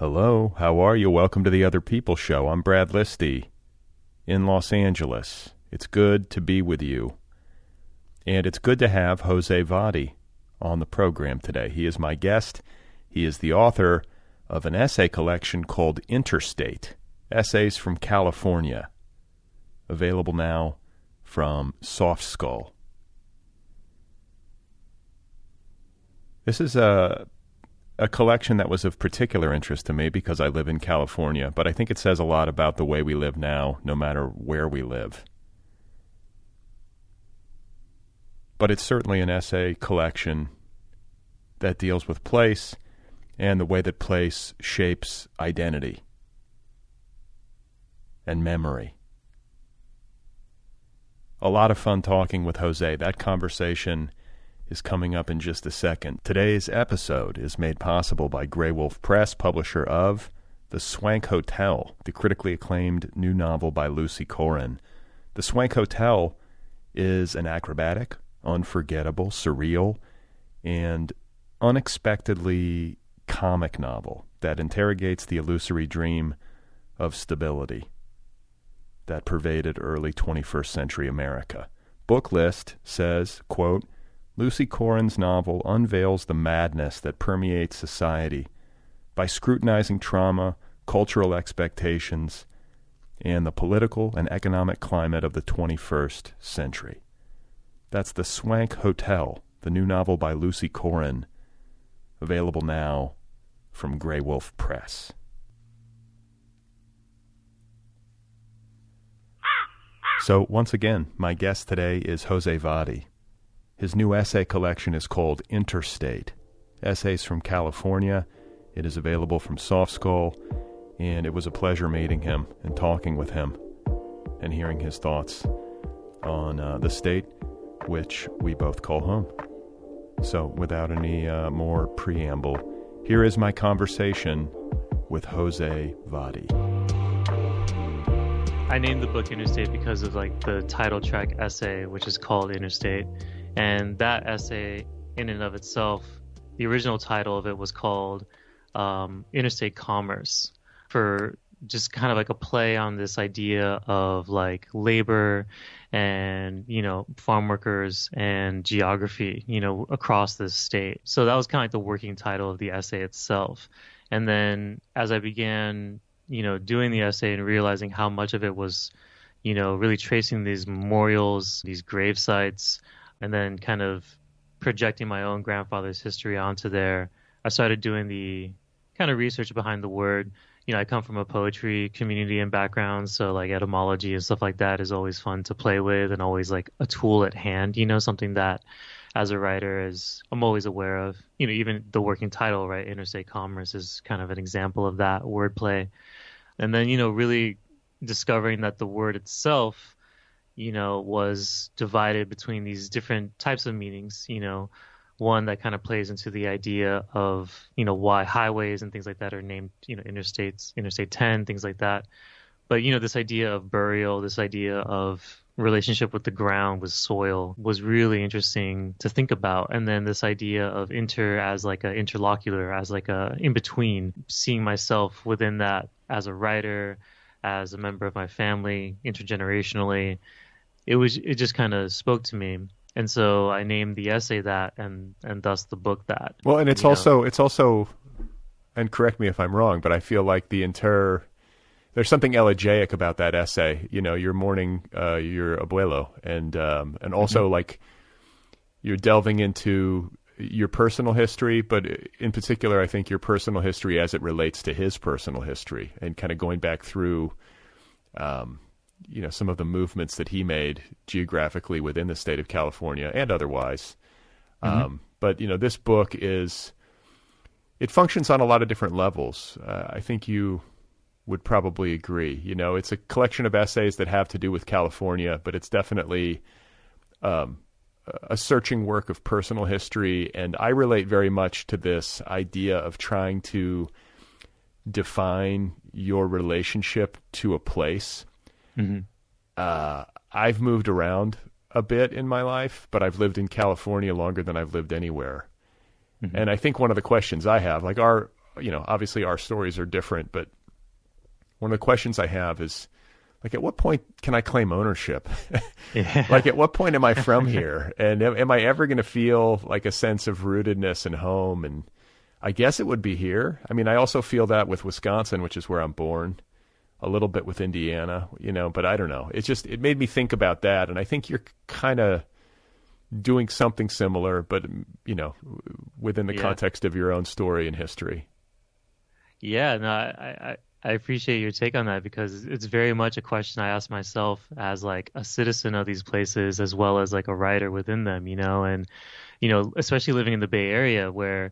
Hello, how are you? Welcome to the Otherppl Show. I'm Brad Listi in Los Angeles. It's good to be with you. And it's good to have José Vadi on the program today. He is my guest. He is the author of an essay collection called Interstate Essays from California, available now from Soft Skull. This is a collection that was of particular interest to me because I live in California, but I think it says a lot about the way we live now, no matter where we live. But it's certainly an essay collection that deals with place and the way that place shapes identity and memory. A lot of fun talking with José. That conversation is coming up in just a second. Today's episode is made possible by Grey Wolf Press, publisher of The Swank Hotel, the critically acclaimed new novel by Lucy Corin. The Swank Hotel is an acrobatic, unforgettable, surreal, and unexpectedly comic novel that interrogates the illusory dream of stability that pervaded early 21st century America. Book List says, quote, Lucy Corin's novel unveils the madness that permeates society by scrutinizing trauma, cultural expectations, and the political and economic climate of the 21st century. That's The Swank Hotel, the new novel by Lucy Corin, available now from Grey Wolf Press. So, once again, my guest today is José Vadi. His new essay collection is called Interstate Essays from California. It is available from Soft Skull, and it was a pleasure meeting him and talking with him and hearing his thoughts on the state which we both call home. So, without any more preamble, here is my conversation with José Vadi. I named the book Interstate because of the title track essay, which is called Interstate. And that essay, in and of itself, the original title of it was called Interstate Commerce, for just kind of a play on this idea of labor and, farm workers and geography, across the state. So that was kind of the working title of the essay itself. And then as I began, doing the essay and realizing how much of it was, really tracing these memorials, these grave sites, and then kind of projecting my own grandfather's history onto there, I started doing the kind of research behind the word. I come from a poetry community and background, so etymology and stuff like that is always fun to play with and always a tool at hand, something that as a writer I'm always aware of. Even the working title, right, Interstate Commerce, is kind of an example of that wordplay. And then, really discovering that the word itself was divided between these different types of meanings, one that kind of plays into the idea of, why highways and things like that are named, interstates, Interstate 10, things like that. But, this idea of burial, this idea of relationship with the ground, with soil, was really interesting to think about. And then this idea of inter as an interlocutor, as a in-between, seeing myself within that as a writer, as a member of my family, intergenerationally. It just kind of spoke to me. And so I named the essay that, and thus the book that. Well, and it's also, and correct me if I'm wrong, but I feel like there's something elegiac about that essay. You're mourning your abuelo, and also you're delving into your personal history, but in particular, I think your personal history as it relates to his personal history, and kind of going back through some of the movements that he made geographically within the state of California and otherwise. But, this book it functions on a lot of different levels. I think you would probably agree. It's a collection of essays that have to do with California, but it's definitely a searching work of personal history. And I relate very much to this idea of trying to define your relationship to a place. I've moved around a bit in my life, but I've lived in California longer than I've lived anywhere. And I think one of the questions I have, obviously our stories are different, but one of the questions I have is, like, at what point can I claim ownership? Yeah. Like, at what point am I from here? And am I ever going to feel like a sense of rootedness and home? And I guess it would be here. I mean, I also feel that with Wisconsin, which is where I'm born, a little bit with Indiana, but I don't know. It made me think about that. And I think you're kind of doing something similar, but, within the context of your own story and history. Yeah, no, I appreciate your take on that, because it's very much a question I ask myself as like a citizen of these places, as well as like a writer within them, and, especially living in the Bay Area where,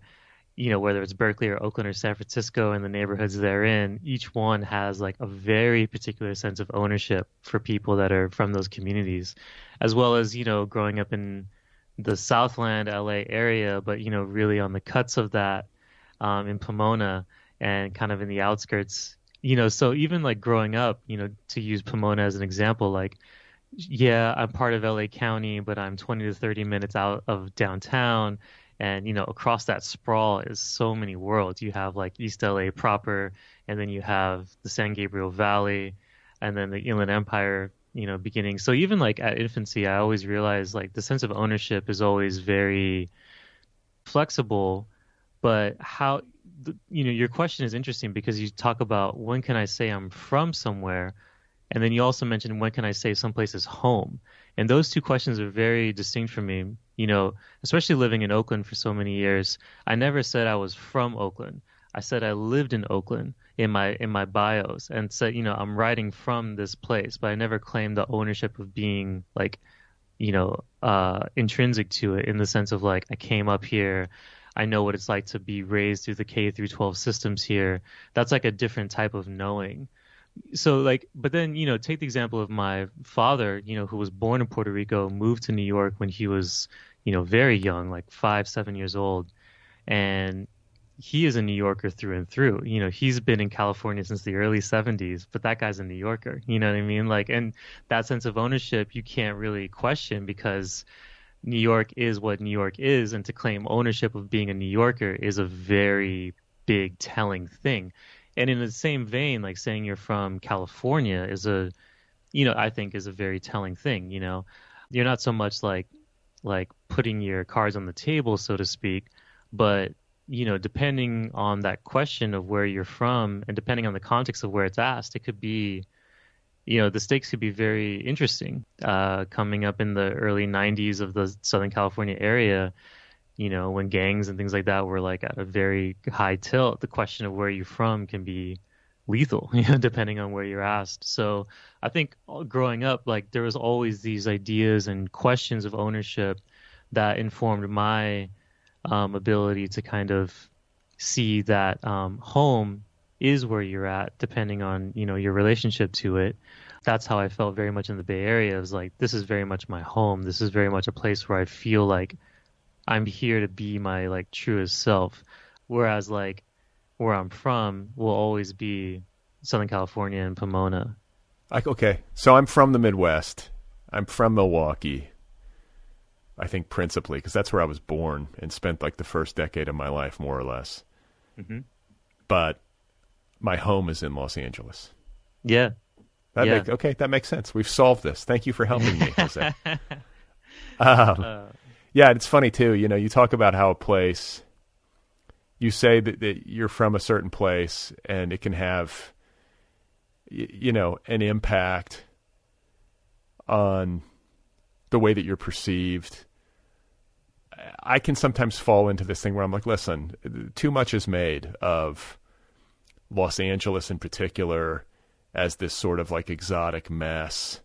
whether it's Berkeley or Oakland or San Francisco and the neighborhoods they're in, each one has like a very particular sense of ownership for people that are from those communities, as well as, growing up in the Southland LA area, but, really on the cuts of that, in Pomona and kind of in the outskirts. So even like growing up, to use Pomona as an example, like, yeah, I'm part of LA County, but I'm 20 to 30 minutes out of downtown. And, across that sprawl is so many worlds. You have like East LA proper, and then you have the San Gabriel Valley, and then the Inland Empire, beginning. So even like at infancy, I always realized like the sense of ownership is always very flexible, but how, your question is interesting, because you talk about when can I say I'm from somewhere, and then you also mentioned when can I say someplace is home, and those two questions are very distinct for me. Especially living in Oakland for so many years, I never said I was from Oakland. I said I lived in Oakland in my bios, and said I'm writing from this place, but I never claimed the ownership of being like intrinsic to it, in the sense of like I came up here. I know what it's like to be raised through the K through 12 systems here. That's like a different type of knowing. So like, but then, take the example of my father, who was born in Puerto Rico, moved to New York when he was, very young, like 5-7 years old. And he is a New Yorker through and through. He's been in California since the early 70s, but that guy's a New Yorker, you know what I mean? Like, and that sense of ownership, you can't really question, because New York is what New York is, and to claim ownership of being a New Yorker is a very big telling thing. And in the same vein, like saying you're from California is I think is a very telling thing. You're not so much like putting your cards on the table, so to speak, but depending on that question of where you're from, and depending on the context of where it's asked, it could be, the stakes could be very interesting. Coming up in the early 90s of the Southern California area, when gangs and things like that were like at a very high tilt, the question of where you're from can be lethal, depending on where you're asked. So I think growing up, like there was always these ideas and questions of ownership that informed my ability to kind of see that home is where you're at, depending on, your relationship to it. That's how I felt very much in the Bay Area. It was like, this is very much my home. This is very much a place where I feel like I'm here to be my like truest self. Whereas like where I'm from will always be Southern California and Pomona. Okay. So I'm from the Midwest. I'm from Milwaukee. I think principally because that's where I was born and spent like the first decade of my life, more or less. Mm-hmm. But my home is in Los Angeles. Yeah. That makes sense. We've solved this. Thank you for helping me, Jose. Yeah, it's funny too. You talk about how a place, you say that you're from a certain place and it can have, an impact on the way that you're perceived. I can sometimes fall into this thing where I'm like, listen, too much is made of Los Angeles in particular as this sort of like exotic mess.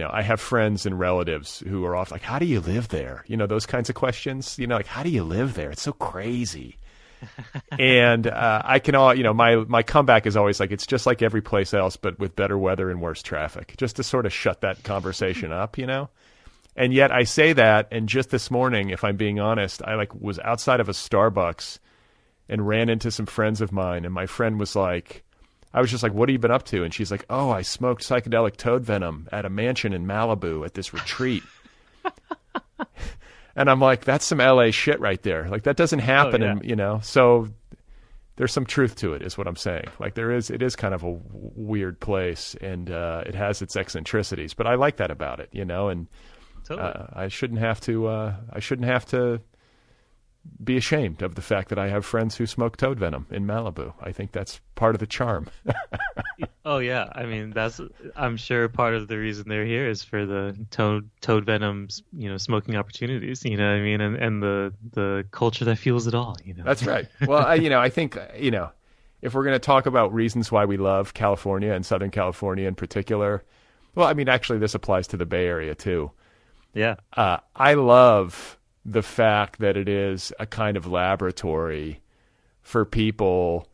I have friends and relatives who are off like, how do you live there? Those kinds of questions, like, how do you live there? It's so crazy. And I can my comeback is always like, it's just like every place else, but with better weather and worse traffic, just to sort of shut that conversation up, And yet I say that, and just this morning, if I'm being honest, I like was outside of a Starbucks and ran into some friends of mine, and my friend was like, I was just like, what have you been up to? And she's like, oh, I smoked psychedelic toad venom at a mansion in Malibu at this retreat. And I'm like, that's some LA shit right there. Like that doesn't happen. Oh, yeah. And, so there's some truth to it, is what I'm saying. Like it is kind of a weird place, and it has its eccentricities, but I like that about it, and Totally. I shouldn't have to be ashamed of the fact that I have friends who smoke toad venom in Malibu. I think that's part of the charm. Oh yeah, I mean I'm sure part of the reason they're here is for the toad venom, smoking opportunities. You know what I mean, and the culture that fuels it all. That's right. Well, I think if we're going to talk about reasons why we love California and Southern California in particular, well, I mean actually this applies to the Bay Area too. Yeah. I love the fact that it is a kind of laboratory for people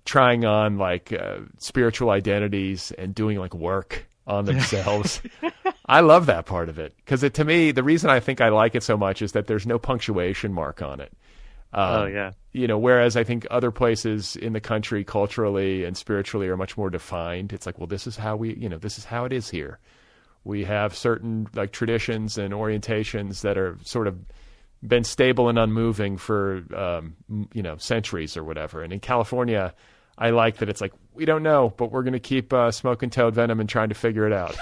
trying on like spiritual identities and doing like work on themselves. I love that part of it because to me, the reason I think I like it so much is that there's no punctuation mark on it. Oh yeah. Whereas I think other places in the country culturally and spiritually are much more defined. It's like, well, this is how this is how it is here. We have certain like traditions and orientations that are sort of been stable and unmoving for centuries or whatever. And in California, I like that it's like, we don't know, but we're going to keep smoking toad venom and trying to figure it out.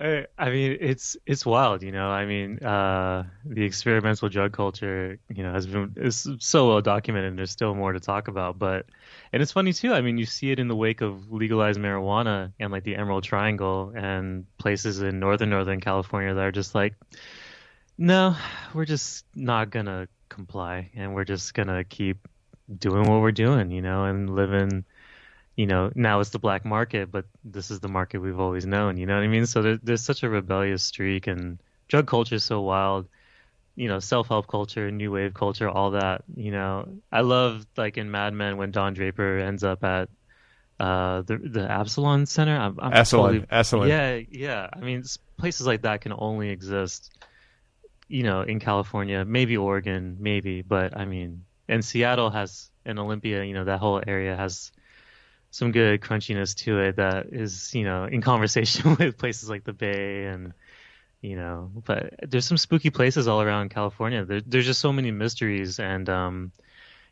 I mean, it's wild, I mean, the experimental drug culture, is so well documented, and there's still more to talk about. And it's funny too. I mean, you see it in the wake of legalized marijuana and like the Emerald Triangle and places in Northern California that are just like, no, we're just not gonna comply, and we're just gonna keep doing what we're doing, and living. Now it's the black market, but this is the market we've always known. You know what I mean? So there's such a rebellious streak, and drug culture is so wild. Self-help culture, new wave culture, all that. I love like in Mad Men when Don Draper ends up at the Absalon Center. Absalon. Yeah. I mean, places like that can only exist, in California, maybe Oregon, maybe, but I mean, and Seattle has an Olympia. That whole area has some good crunchiness to it that is, in conversation with places like the Bay and, but there's some spooky places all around California. There's just so many mysteries and, the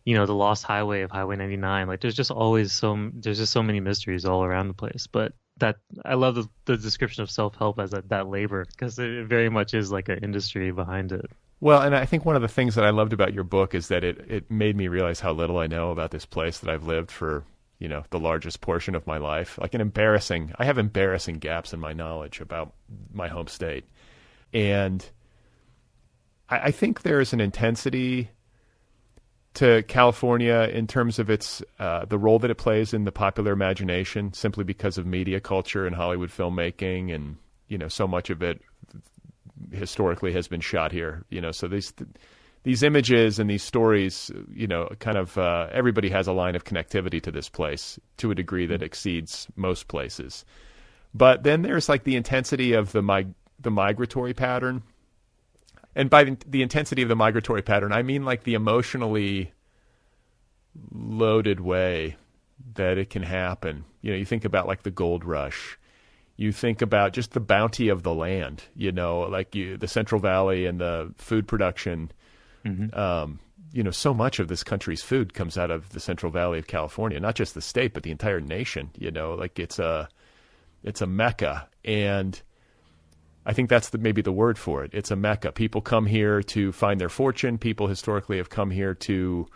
lost highway of Highway 99. Like there's just so many mysteries all around the place. But that I love the description of self-help as that labor, because it very much is like an industry behind it. Well, and I think one of the things that I loved about your book is that it made me realize how little I know about this place that I've lived for the largest portion of my life. Like I have embarrassing gaps in my knowledge about my home state. And I think there's an intensity to California in terms of its the role that it plays in the popular imagination, simply because of media culture and Hollywood filmmaking, and so much of it historically has been shot here. So these images and these stories, kind of everybody has a line of connectivity to this place to a degree that exceeds most places. But then there's like the intensity of the migratory pattern. And by the intensity of the migratory pattern, I mean like the emotionally loaded way that it can happen. You think about like the gold rush. You think about just the bounty of the land, like the Central Valley and the food production. Mm-hmm. So much of this country's food comes out of the Central Valley of California, not just the state, but the entire nation. Like it's a mecca. And I think that's maybe the word for it. It's a mecca. People come here to find their fortune. People historically have come here to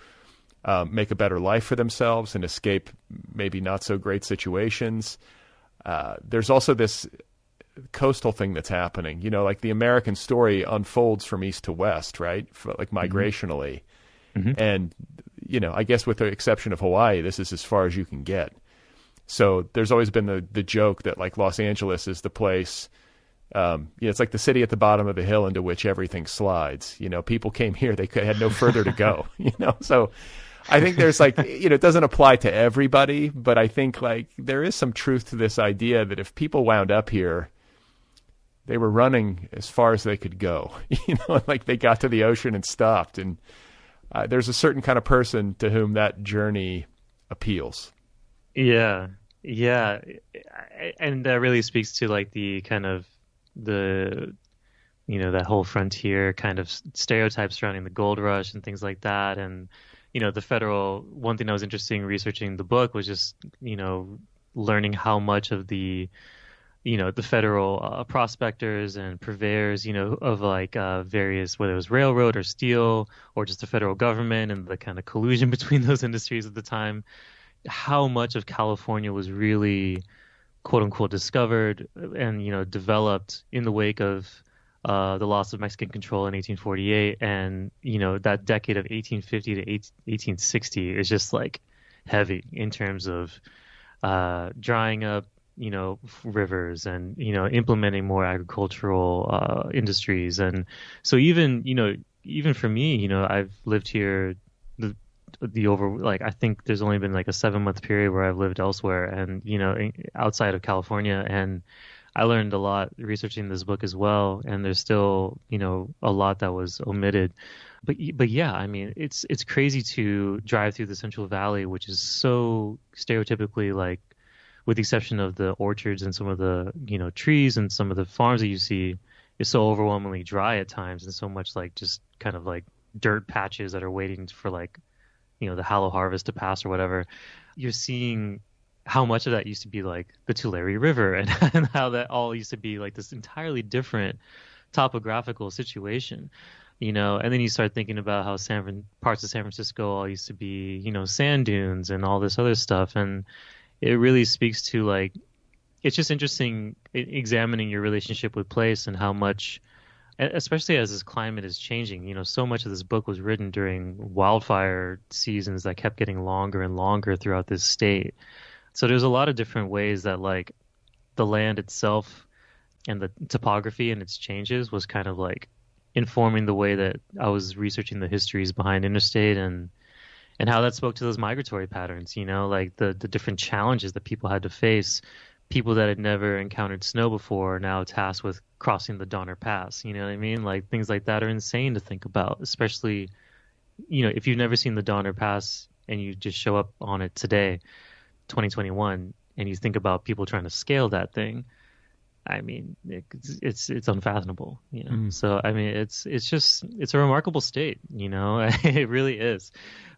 make a better life for themselves and escape maybe not so great situations. There's also this coastal thing that's happening. Like the American story unfolds from east to west, right? Like migrationally. Mm-hmm. And, I guess with the exception of Hawaii, this is as far as you can get. So there's always been the joke that like Los Angeles is the place, it's like the city at the bottom of the hill into which everything slides. People came here, they had no further to go, So I think there's like, it doesn't apply to everybody, but I think like there is some truth to this idea that if people wound up here, they were running as far as they could go, like they got to the ocean and stopped. And there's a certain kind of person to whom that journey appeals. Yeah. And that really speaks to like the kind of the that whole frontier kind of stereotype surrounding the gold rush and things like that. And, the federal, one thing that was interesting researching the book was just, learning how much of the federal prospectors and purveyors, of like various, whether it was railroad or steel or just the federal government and the kind of collusion between those industries at the time, how much of California was really, quote unquote, discovered and, developed in the wake of the loss of Mexican control in 1848. And, that decade of 1850 to 1860 is just like heavy in terms of drying up, rivers and, implementing more agricultural industries. And so even for me, I've lived here I think there's only been like a 7-month period where I've lived elsewhere and, outside of California. And I learned a lot researching this book as well. And there's still, a lot that was omitted. But yeah, I mean, it's crazy to drive through the Central Valley, which is so stereotypically like, with the exception of the orchards and some of the, trees and some of the farms that you see, is so overwhelmingly dry at times and so much like just kind of like dirt patches that are waiting for like, the hallow harvest to pass or whatever. You're seeing how much of that used to be like the Tulare River and how that all used to be like this entirely different topographical situation. And then you start thinking about how parts of San Francisco all used to be, sand dunes and all this other stuff. And it really speaks to like, it's just interesting examining your relationship with place and how much, especially as this climate is changing, so much of this book was written during wildfire seasons that kept getting longer and longer throughout this state. So there's a lot of different ways that like the land itself and the topography and its changes was kind of like informing the way that I was researching the histories behind Interstate and how that spoke to those migratory patterns, like the different challenges that people had to face. People that had never encountered snow before are now tasked with crossing the Donner Pass. You know what I mean? Like things like that are insane to think about, especially, if you've never seen the Donner Pass and you just show up on it today, 2021, and you think about people trying to scale that thing. I mean, it's unfathomable, So I mean, it's a remarkable state, It really is.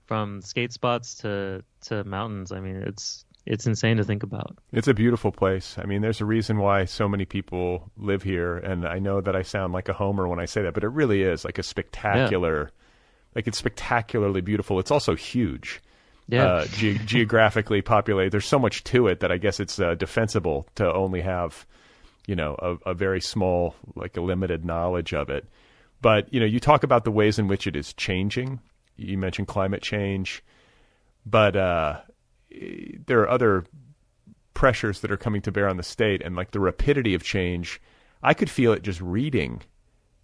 From skate spots to mountains, I mean, it's insane to think about. It's a beautiful place. I mean, there's a reason why so many people live here, and I know that I sound like a homer when I say that, but it really is like a spectacular, like it's spectacularly beautiful. It's also huge. Yeah. Geographically populated. There's so much to it that I guess it's defensible to only have, a very small, like a limited knowledge of it. But, you talk about the ways in which it is changing. You mentioned climate change, but there are other pressures that are coming to bear on the state, and like the rapidity of change. I could feel it just reading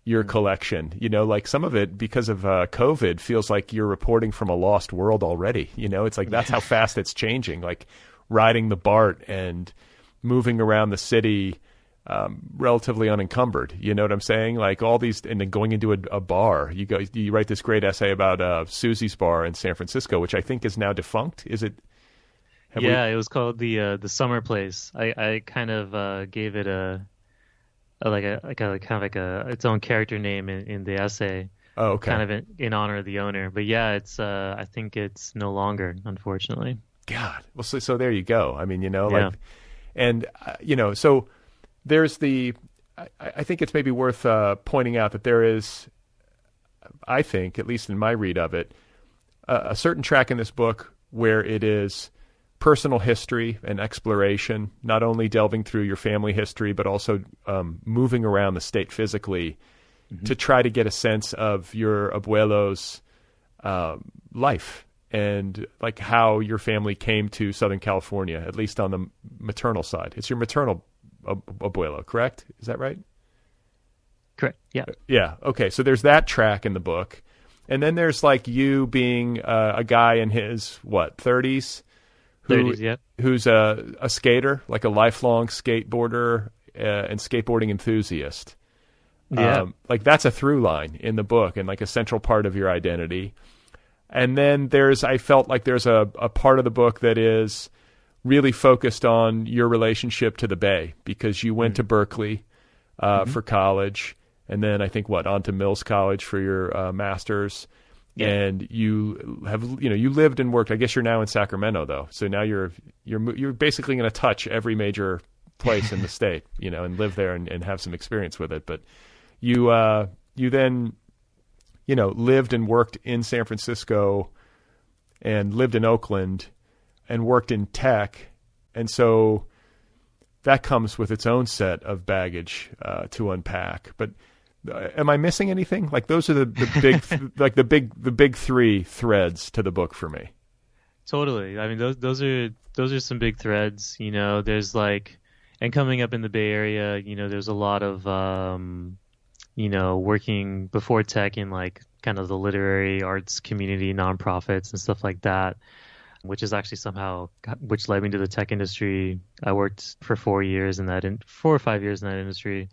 your collection, like some of it because of COVID feels like you're reporting from a lost world already. It's like that's how fast it's changing, like riding the BART and moving around the city relatively unencumbered. You know what I'm saying? Like all these, and then going into a bar. You write this great essay about Susie's bar in San Francisco, which I think is now defunct. Is it? It was called the Summer Place. I kind of gave it its own character name in the essay. Oh, okay. Kind of in honor of the owner. But yeah, it's I think it's no longer, unfortunately. God. Well, so there you go. I mean, like, and so there's I think it's maybe worth pointing out that there is, I think, at least in my read of it, a certain track in this book where it is personal history and exploration, not only delving through your family history, but also moving around the state physically to try to get a sense of your abuelo's life and like how your family came to Southern California, at least on the maternal side. It's your maternal abuelo, correct? Is that right? Correct, yeah. Yeah, okay. So there's that track in the book. And then there's like you being a guy in his, 30s? 30s, yeah. Who's a skater, like a lifelong skateboarder and skateboarding enthusiast. Yeah. Like that's a through line in the book and like a central part of your identity. And then I felt like there's a part of the book that is really focused on your relationship to the Bay because you went to Berkeley for college and then I think on to Mills College for your master's. Yeah. And you have, you lived and worked. I guess you're now in Sacramento though. So now you're basically going to touch every major place in the state, and live there and have some experience with it. But you then, lived and worked in San Francisco and lived in Oakland and worked in tech. And so that comes with its own set of baggage to unpack. But am I missing anything? Like those are the big, like the big three threads to the book for me. Totally. I mean, those are some big threads, there's like, and coming up in the Bay Area, there's a lot of, working before tech in like kind of the literary arts community, nonprofits and stuff like that, which is actually which led me to the tech industry. I worked for 4 years 4 or 5 years in that industry.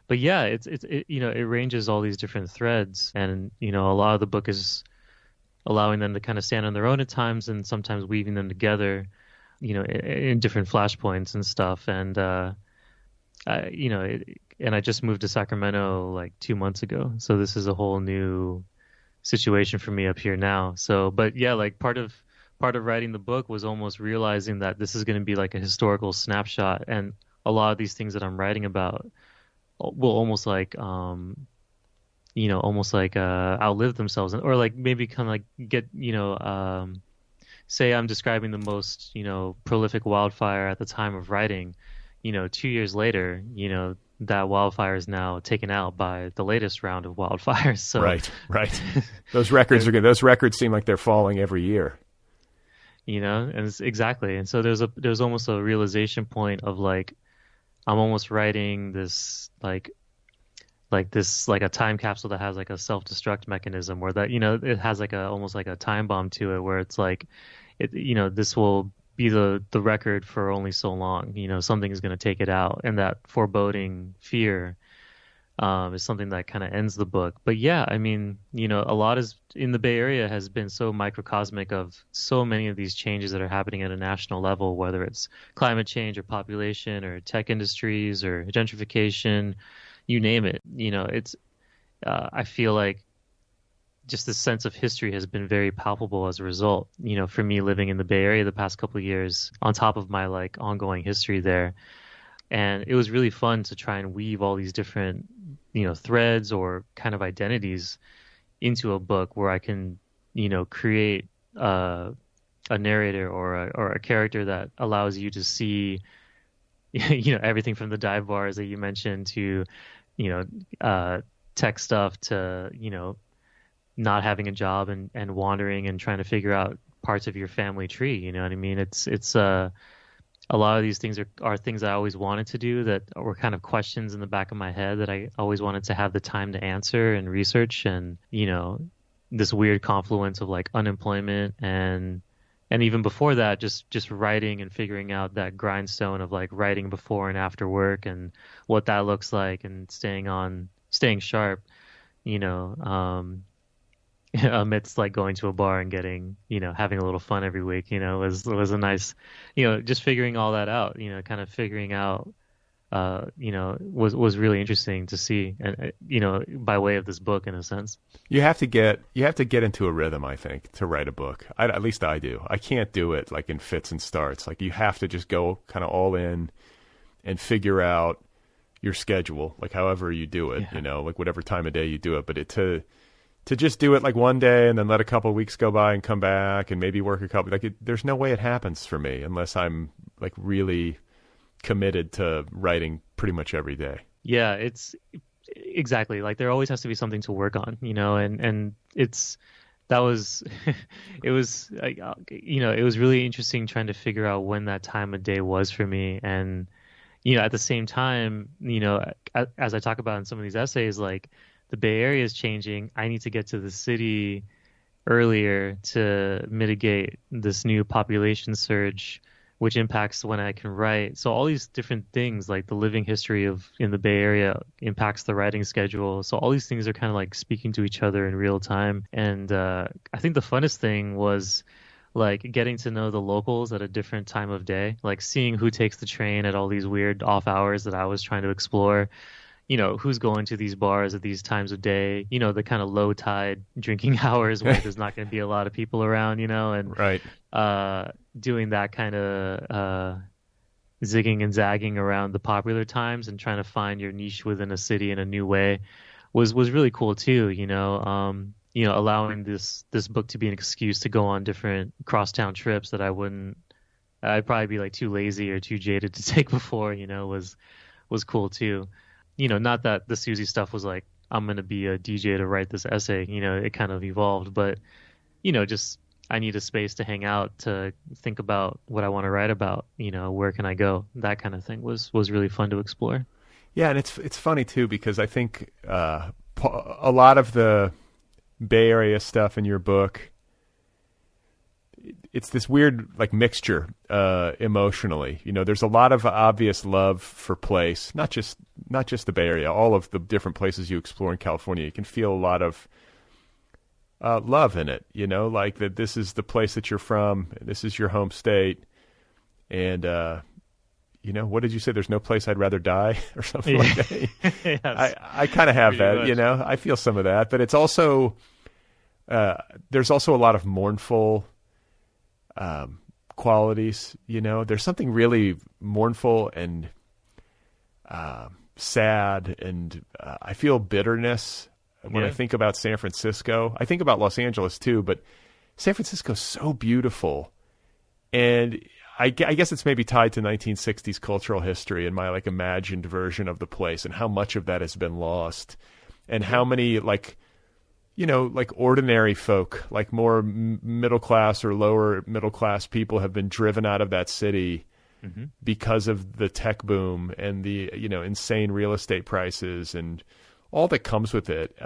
But yeah, it ranges all these different threads, and a lot of the book is allowing them to kind of stand on their own at times, and sometimes weaving them together, in different flashpoints and stuff. And and I just moved to Sacramento like 2 months ago, so this is a whole new situation for me up here now. So, but yeah, like part of writing the book was almost realizing that this is going to be like a historical snapshot, and a lot of these things that I'm writing about will almost like outlive themselves, or like maybe kind of like get say I'm describing the most prolific wildfire at the time of writing, 2 years later, that wildfire is now taken out by the latest round of wildfires. So right those records seem like they're falling every year, and exactly. And so there's almost a realization point of like, I'm almost writing this like a time capsule that has like a self-destruct mechanism, where that it has like almost like a time bomb to it, where it's like this will be the record for only so long. Something is going to take it out, and that foreboding fear is something that kind of ends the book. But yeah, I mean, a lot is in the Bay Area has been so microcosmic of so many of these changes that are happening at a national level, whether it's climate change or population or tech industries or gentrification, you name it. It's I feel like just the sense of history has been very palpable as a result, for me living in the Bay Area the past couple of years, on top of my like ongoing history there. And it was really fun to try and weave all these different, threads or kind of identities into a book where I can, create a narrator or a character that allows you to see, everything from the dive bars that you mentioned to, tech stuff to, not having a job and wandering and trying to figure out parts of your family tree. You know what I mean? It's a lot of these things are things I always wanted to do, that were kind of questions in the back of my head that I always wanted to have the time to answer and research. And, this weird confluence of like unemployment and even before that, just writing and figuring out that grindstone of like writing before and after work and what that looks like, and staying sharp, amidst like going to a bar and getting, having a little fun every week, was a nice, just figuring all that out, kind of figuring out, was really interesting to see, and by way of this book, in a sense. You have to get into a rhythm, I think, to write a book. At least I do. I can't do it like in fits and starts. Like you have to just go kind of all in and figure out your schedule, like however you do it, like whatever time of day you do it. But to just do it like one day and then let a couple of weeks go by and come back and maybe work a couple, there's no way it happens for me unless I'm like really committed to writing pretty much every day. Yeah, it's exactly like there always has to be something to work on, and it was really interesting trying to figure out when that time of day was for me. And, at the same time, as I talk about in some of these essays, like the Bay Area is changing. I need to get to the city earlier to mitigate this new population surge, which impacts when I can write. So all these different things, like the living history in the Bay Area impacts the writing schedule. So all these things are kind of like speaking to each other in real time. And I think the funnest thing was like getting to know the locals at a different time of day, like seeing who takes the train at all these weird off hours that I was trying to explore. who's going to these bars at these times of day, the kind of low tide drinking hours where there's not going to be a lot of people around, and Right. doing that kind of zigging and zagging around the popular times and trying to find your niche within a city in a new way was really cool too, allowing this book to be an excuse to go on different crosstown trips that I'd probably be like too lazy or too jaded to take before, was cool too. Not that the Susie stuff was like, I'm going to be a DJ to write this essay, it kind of evolved, but, just I need a space to hang out, to think about what I want to write about, where can I go? That kind of thing was really fun to explore. Yeah, and it's funny too, because I think a lot of the Bay Area stuff in your book, it's this weird like mixture emotionally. There's a lot of obvious love for place, not just the Bay Area, all of the different places you explore in California. You can feel a lot of love in it, like that this is the place that you're from, this is your home state, and what did you say? There's no place I'd rather die, or something like that. Yes. I kind of have Pretty that, much. I feel some of that, but it's also there's also a lot of mournful qualities. There's something really mournful and sad, and I feel bitterness when I think about San Francisco. I think about Los Angeles too, but San Francisco's so beautiful, and I guess it's maybe tied to 1960s cultural history and my like imagined version of the place, and how much of that has been lost, and how many like ordinary folk, like more middle class or lower middle class people, have been driven out of that city because of the tech boom and the insane real estate prices and all that comes with it.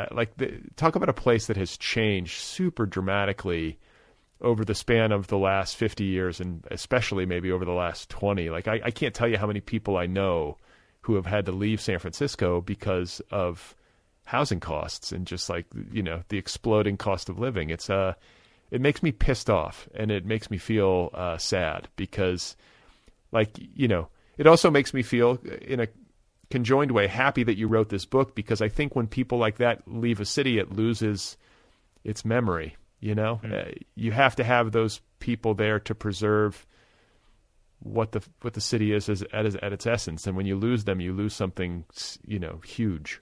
Talk about a place that has changed super dramatically over the span of the last 50 years, and especially maybe over the last 20. Like I can't tell you how many people I know who have had to leave San Francisco because of housing costs and just like, the exploding cost of living. It makes me pissed off, and it makes me feel sad, because it also makes me feel in a conjoined way happy that you wrote this book, because I think when people like that leave a city, it loses its memory. You have to have those people there to preserve what the city is at its essence, and when you lose them, you lose something huge.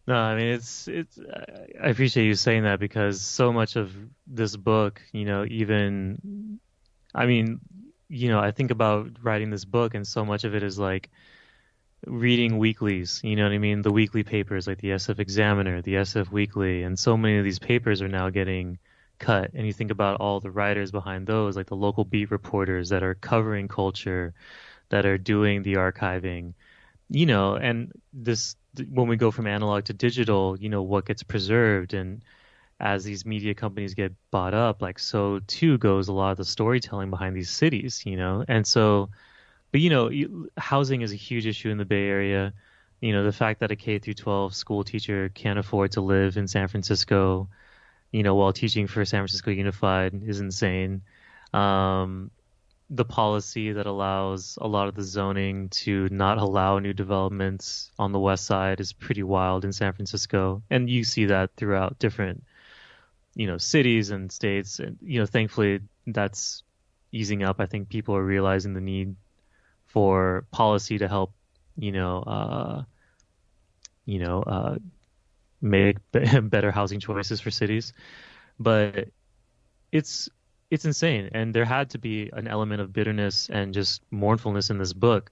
No, I mean, it's. I appreciate you saying that, because so much of this book, I think about writing this book, and so much of it is like reading weeklies, you know what I mean? The weekly papers like the SF Examiner, the SF Weekly, and so many of these papers are now getting cut. And you think about all the writers behind those, like the local beat reporters that are covering culture, that are doing the archiving, and this, when we go from analog to digital, what gets preserved, and as these media companies get bought up, like so too goes a lot of the storytelling behind these cities, and so, but housing is a huge issue in the Bay Area. The fact that a K through 12 school teacher can't afford to live in San Francisco, while teaching for San Francisco Unified is insane. The policy that allows a lot of the zoning to not allow new developments on the west side is pretty wild in San Francisco. And you see that throughout different, cities and states. And, thankfully that's easing up. I think people are realizing the need for policy to help, make better housing choices for cities. But it's insane, and there had to be an element of bitterness and just mournfulness in this book.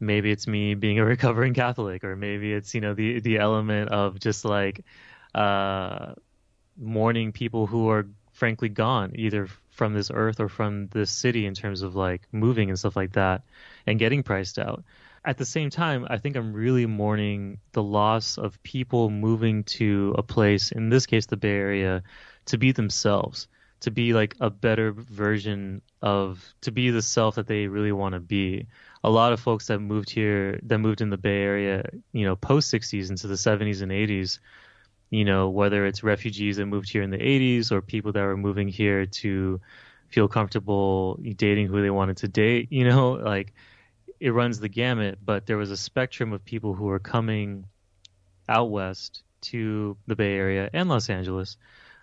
Maybe it's me being a recovering Catholic, or maybe it's the element of just like mourning people who are frankly gone, either from this earth or from this city, in terms of like moving and stuff like that and getting priced out. At the same time, I think I'm really mourning the loss of people moving to a place, in this case the Bay Area, to be themselves, to be like a better version of, to be the self that they really want to be. A lot of folks that moved here, that moved in the Bay Area, post 60s into the 70s and 80s, whether it's refugees that moved here in the 80s or people that were moving here to feel comfortable dating who they wanted to date, like it runs the gamut, but there was a spectrum of people who were coming out west to the Bay Area and Los Angeles,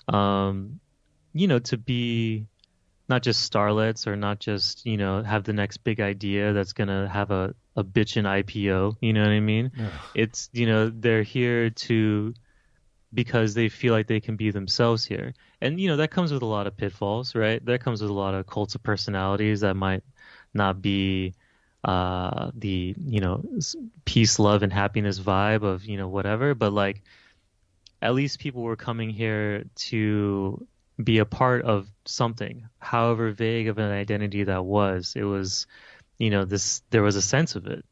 to be not just starlets or not just, have the next big idea that's going to have a bitchin' IPO, you know what I mean? Ugh. It's, they're here because they feel like they can be themselves here. And, that comes with a lot of pitfalls, right? That comes with a lot of cults of personalities that might not be the, peace, love, and happiness vibe of, whatever. But like, at least people were coming here to be a part of something, however vague of an identity that was. It was, there was a sense of it.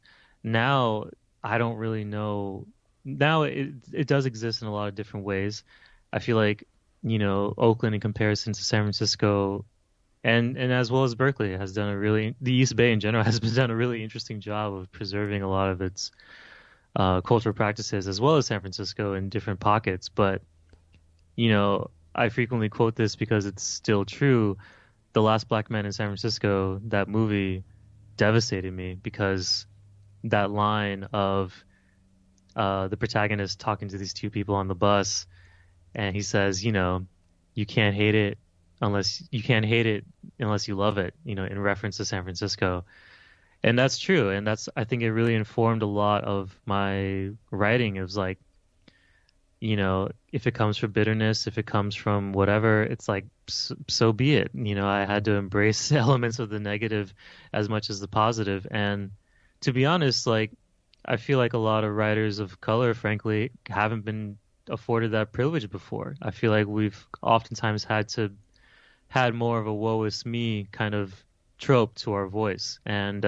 Now, I don't really know. Now it does exist in a lot of different ways. I feel like, Oakland in comparison to San Francisco and as well as Berkeley has done the East Bay in general has done a really interesting job of preserving a lot of its cultural practices, as well as San Francisco in different pockets. But, I frequently quote this because it's still true. The Last Black Man in San Francisco, that movie devastated me because that line of the protagonist talking to these two people on the bus, and he says, you can't hate it unless you love it, in reference to San Francisco. And that's true. And I think it really informed a lot of my writing. It was like, if it comes from bitterness, if it comes from whatever, it's like, so be it. I had to embrace elements of the negative as much as the positive. And to be honest, like, I feel like a lot of writers of color, frankly, haven't been afforded that privilege before. I feel like we've oftentimes had more of a woe is me kind of trope to our voice. And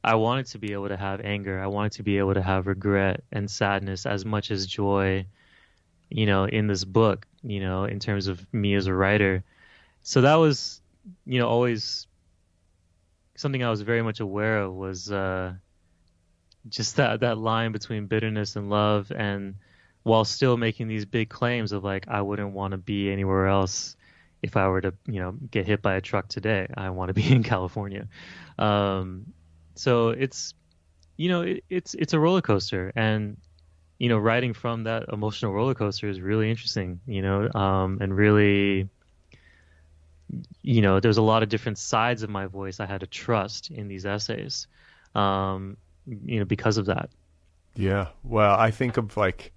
I wanted to be able to have anger. I wanted to be able to have regret and sadness as much as joy, in this book, in terms of me as a writer. So that was, always something I was very much aware of, was just that line between bitterness and love, and while still making these big claims of like, I wouldn't want to be anywhere else. If I were to, get hit by a truck today, I want to be in California. So it's, it's a roller coaster, and, writing from that emotional roller coaster is really interesting, and really, there's a lot of different sides of my voice I had to trust in these essays, because of that. Yeah. Well, I think of like,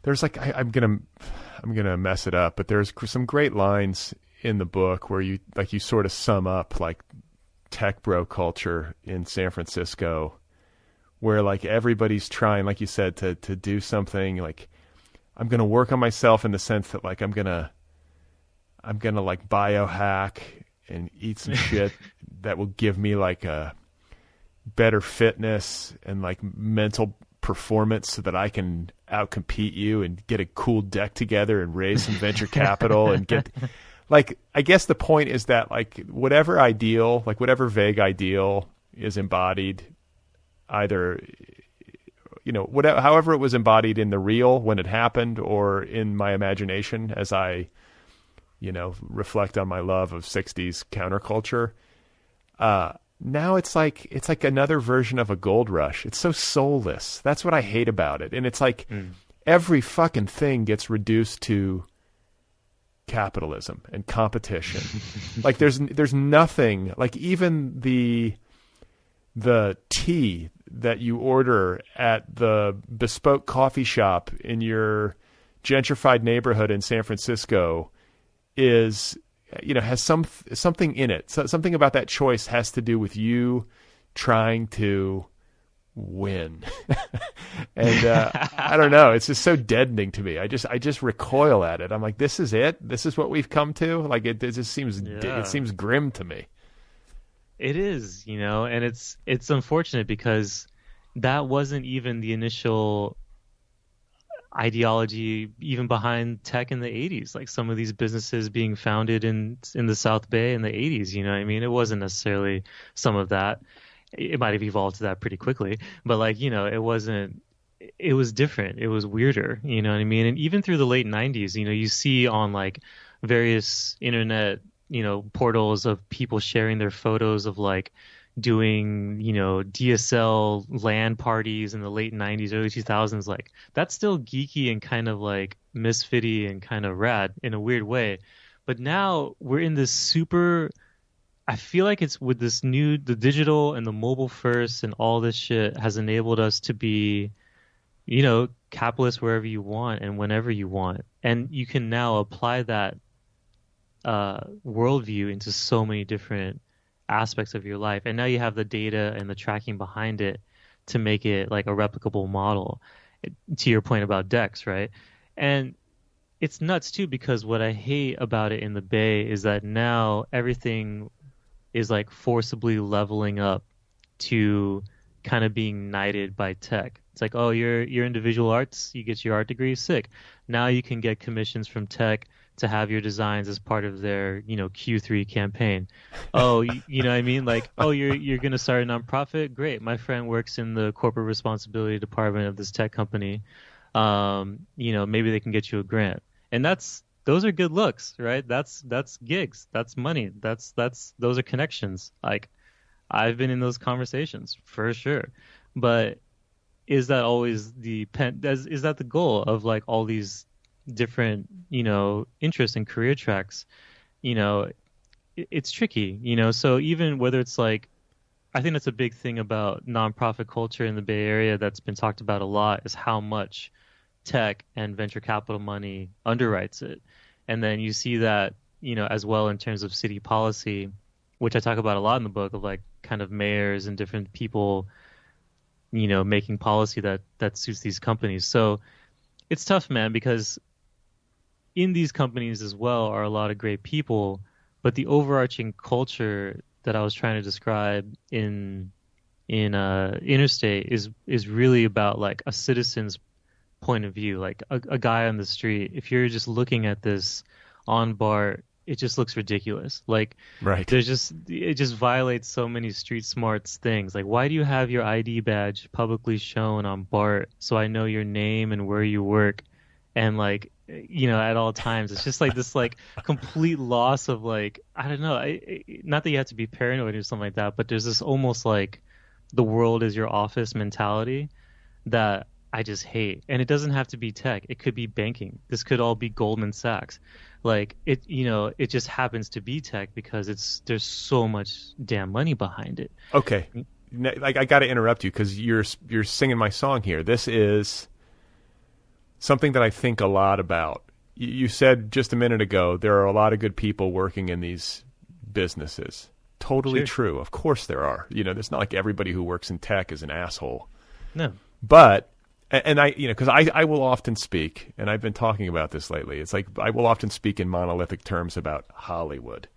there's like, I'm gonna mess it up, but there's some great lines in the book where you sort of sum up like tech bro culture in San Francisco, where like everybody's trying, like you said, to do something. Like, I'm gonna work on myself in the sense that like I'm gonna like biohack and eat some shit that will give me like a better fitness and like mental performance so that I can outcompete you and get a cool deck together and raise some venture capital and get like, I guess the point is that like whatever ideal, like whatever vague ideal is embodied either, whatever, however it was embodied in the real when it happened or in my imagination as I, reflect on my love of 60s counterculture. Now it's like another version of a gold rush. It's so soulless. That's what I hate about it. And it's like every fucking thing gets reduced to capitalism and competition. Like there's nothing, like even the tea that you order at the bespoke coffee shop in your gentrified neighborhood in San Francisco is, has something in it. So something about that choice has to do with you trying to win. And I don't know. It's just so deadening to me. I just recoil at it. I'm like, this is it. This is what we've come to. Like it just seems it seems grim to me. It is, and it's unfortunate because that wasn't even the initial ideology even behind tech in the 80s. Like some of these businesses being founded in the South Bay in the 80s, I mean, it wasn't necessarily some of that. It might have evolved to that pretty quickly, but like, it wasn't, it was different. It was weirder, you know what I mean? And even through the late 90s, you see on like various internet, portals of people sharing their photos of like doing, DSL LAN parties in the late 90s, early 2000s. Like, that's still geeky and kind of like misfitty and kind of rad in a weird way. But now we're in this super, I feel like it's with the digital and the mobile first and all this shit has enabled us to be, capitalist wherever you want and whenever you want. And you can now apply that worldview into so many different aspects of your life. And now you have the data and the tracking behind it to make it like a replicable model, to your point about DEX, right? And it's nuts too, because what I hate about it in the Bay is that now everything is like forcibly leveling up to kind of being knighted by tech. It's like, oh, you're individual arts, you get your art degree, sick. Now you can get commissions from tech to have your designs as part of their, Q3 campaign. Oh, you know what I mean? Like, oh, you're going to start a nonprofit? Great. My friend works in the corporate responsibility department of this tech company. Maybe they can get you a grant. And those are good looks, right? That's gigs. That's money. Those are connections. Like, I've been in those conversations for sure. But is that always is that the goal of like all these different, interests and career tracks? It's tricky, so even whether it's like, I think that's a big thing about nonprofit culture in the Bay Area that's been talked about a lot, is how much tech and venture capital money underwrites it. And then you see that, as well in terms of city policy, which I talk about a lot in the book, of like kind of mayors and different people, making policy that suits these companies. So it's tough, man, because in these companies as well are a lot of great people, but the overarching culture that I was trying to describe in Interstate is really about like a citizen's point of view, like a guy on the street. If you're just looking at this on BART, it just looks ridiculous. Like, right. It just violates so many street smarts things. Like, why do you have your ID badge publicly shown on BART so I know your name and where you work? And like, at all times, it's just like this like complete loss of like, I don't know, not that you have to be paranoid or something like that, but there's this almost like the world is your office mentality that I just hate. And it doesn't have to be tech. It could be banking. This could all be Goldman Sachs. Like, it just happens to be tech because there's so much damn money behind it. Okay. Like, I got to interrupt you because you're singing my song here. This is something that I think a lot about. You said just a minute ago, there are a lot of good people working in these businesses. Totally Sure. true. Of course there are. There's not like everybody who works in tech is an asshole. No. But, and I, because I will often speak, and I've been talking about this lately. It's like I will often speak in monolithic terms about Hollywood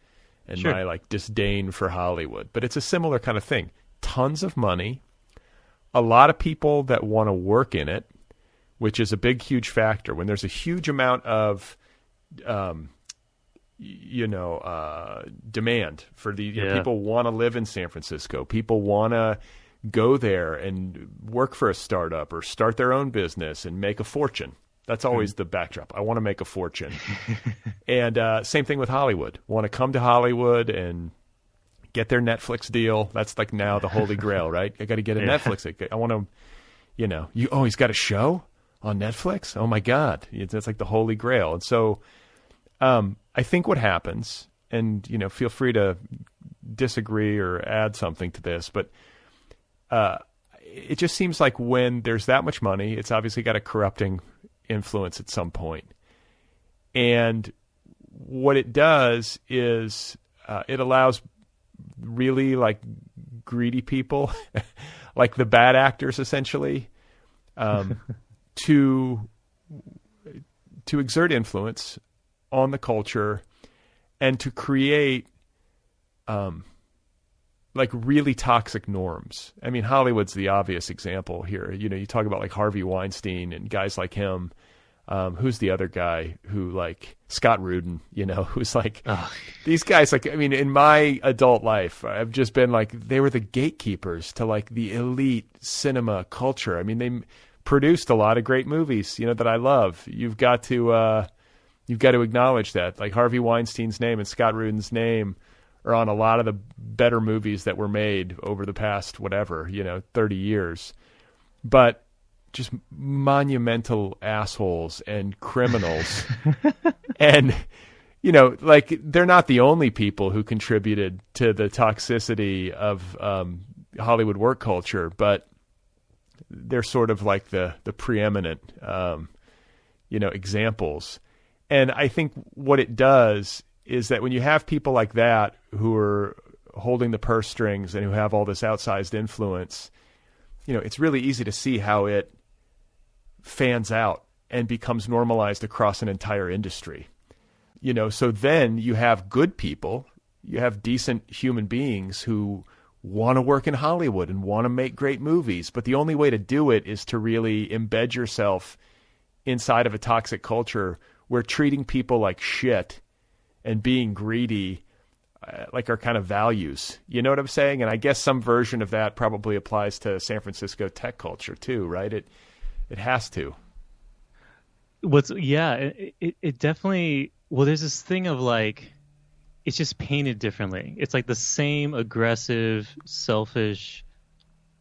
and Sure. my like disdain for Hollywood. But it's a similar kind of thing. Tons of money, a lot of people that want to work in it, which is a big, huge factor. When there's a huge amount of, demand for the people want to live in San Francisco. People want to go there and work for a startup or start their own business and make a fortune. That's always the backdrop. I want to make a fortune. And same thing with Hollywood. Want to come to Hollywood and get their Netflix deal. That's like now the holy grail, right? I got to get a Netflix. I want to, he's got a show on Netflix? Oh my God. That's like the holy grail. And so I think what happens, and, feel free to disagree or add something to this, but it just seems like when there's that much money, it's obviously got a corrupting influence at some point. And what it does is it allows really like greedy people, like the bad actors essentially, to exert influence on the culture and to create like really toxic norms. I mean, Hollywood's the obvious example here. You talk about like Harvey Weinstein and guys like him. Who's the other guy who like Scott Rudin, who's like these guys, like, I mean, in my adult life, I've just been like, they were the gatekeepers to like the elite cinema culture. I mean, they produced a lot of great movies, that I love. You've got to acknowledge that, like Harvey Weinstein's name and Scott Rudin's name or on a lot of the better movies that were made over the past, 30 years. But just monumental assholes and criminals. And, they're not the only people who contributed to the toxicity of Hollywood work culture, but they're sort of like the preeminent, examples. And I think what it does is that when you have people like that who are holding the purse strings and who have all this outsized influence, it's really easy to see how it fans out and becomes normalized across an entire industry. So then you have good people, you have decent human beings who want to work in Hollywood and want to make great movies. But the only way to do it is to really embed yourself inside of a toxic culture where treating people like shit and being greedy are kind of values. You know what I'm saying? And I guess some version of that probably applies to San Francisco tech culture too, right? It has to. It definitely, there's this thing of it's just painted differently. It's like the same aggressive, selfish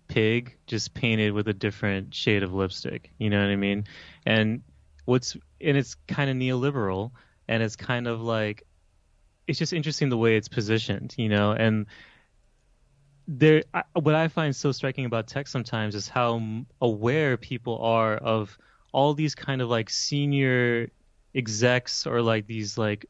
pig, just painted with a different shade of lipstick. You know what I mean? And it's kind of neoliberal, and it's kind of it's just interesting the way it's positioned, and what I find so striking about tech sometimes is how aware people are of all these kind of senior execs or these at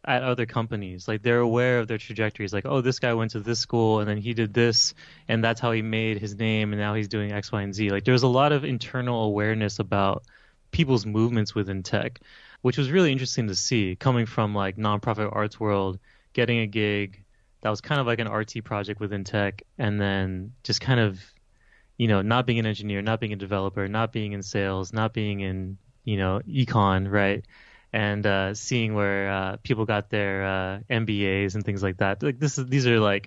other companies. They're aware of their trajectories. Oh, this guy went to this school and then he did this and that's how he made his name and now he's doing X, Y, and Z. There's a lot of internal awareness about people's movements within tech, which was really interesting to see coming from nonprofit arts world, getting a gig that was kind of like an RT project within tech, and then just kind of, not being an engineer, not being a developer, not being in sales, not being in, econ, right? And seeing where people got their MBAs and things like that. These are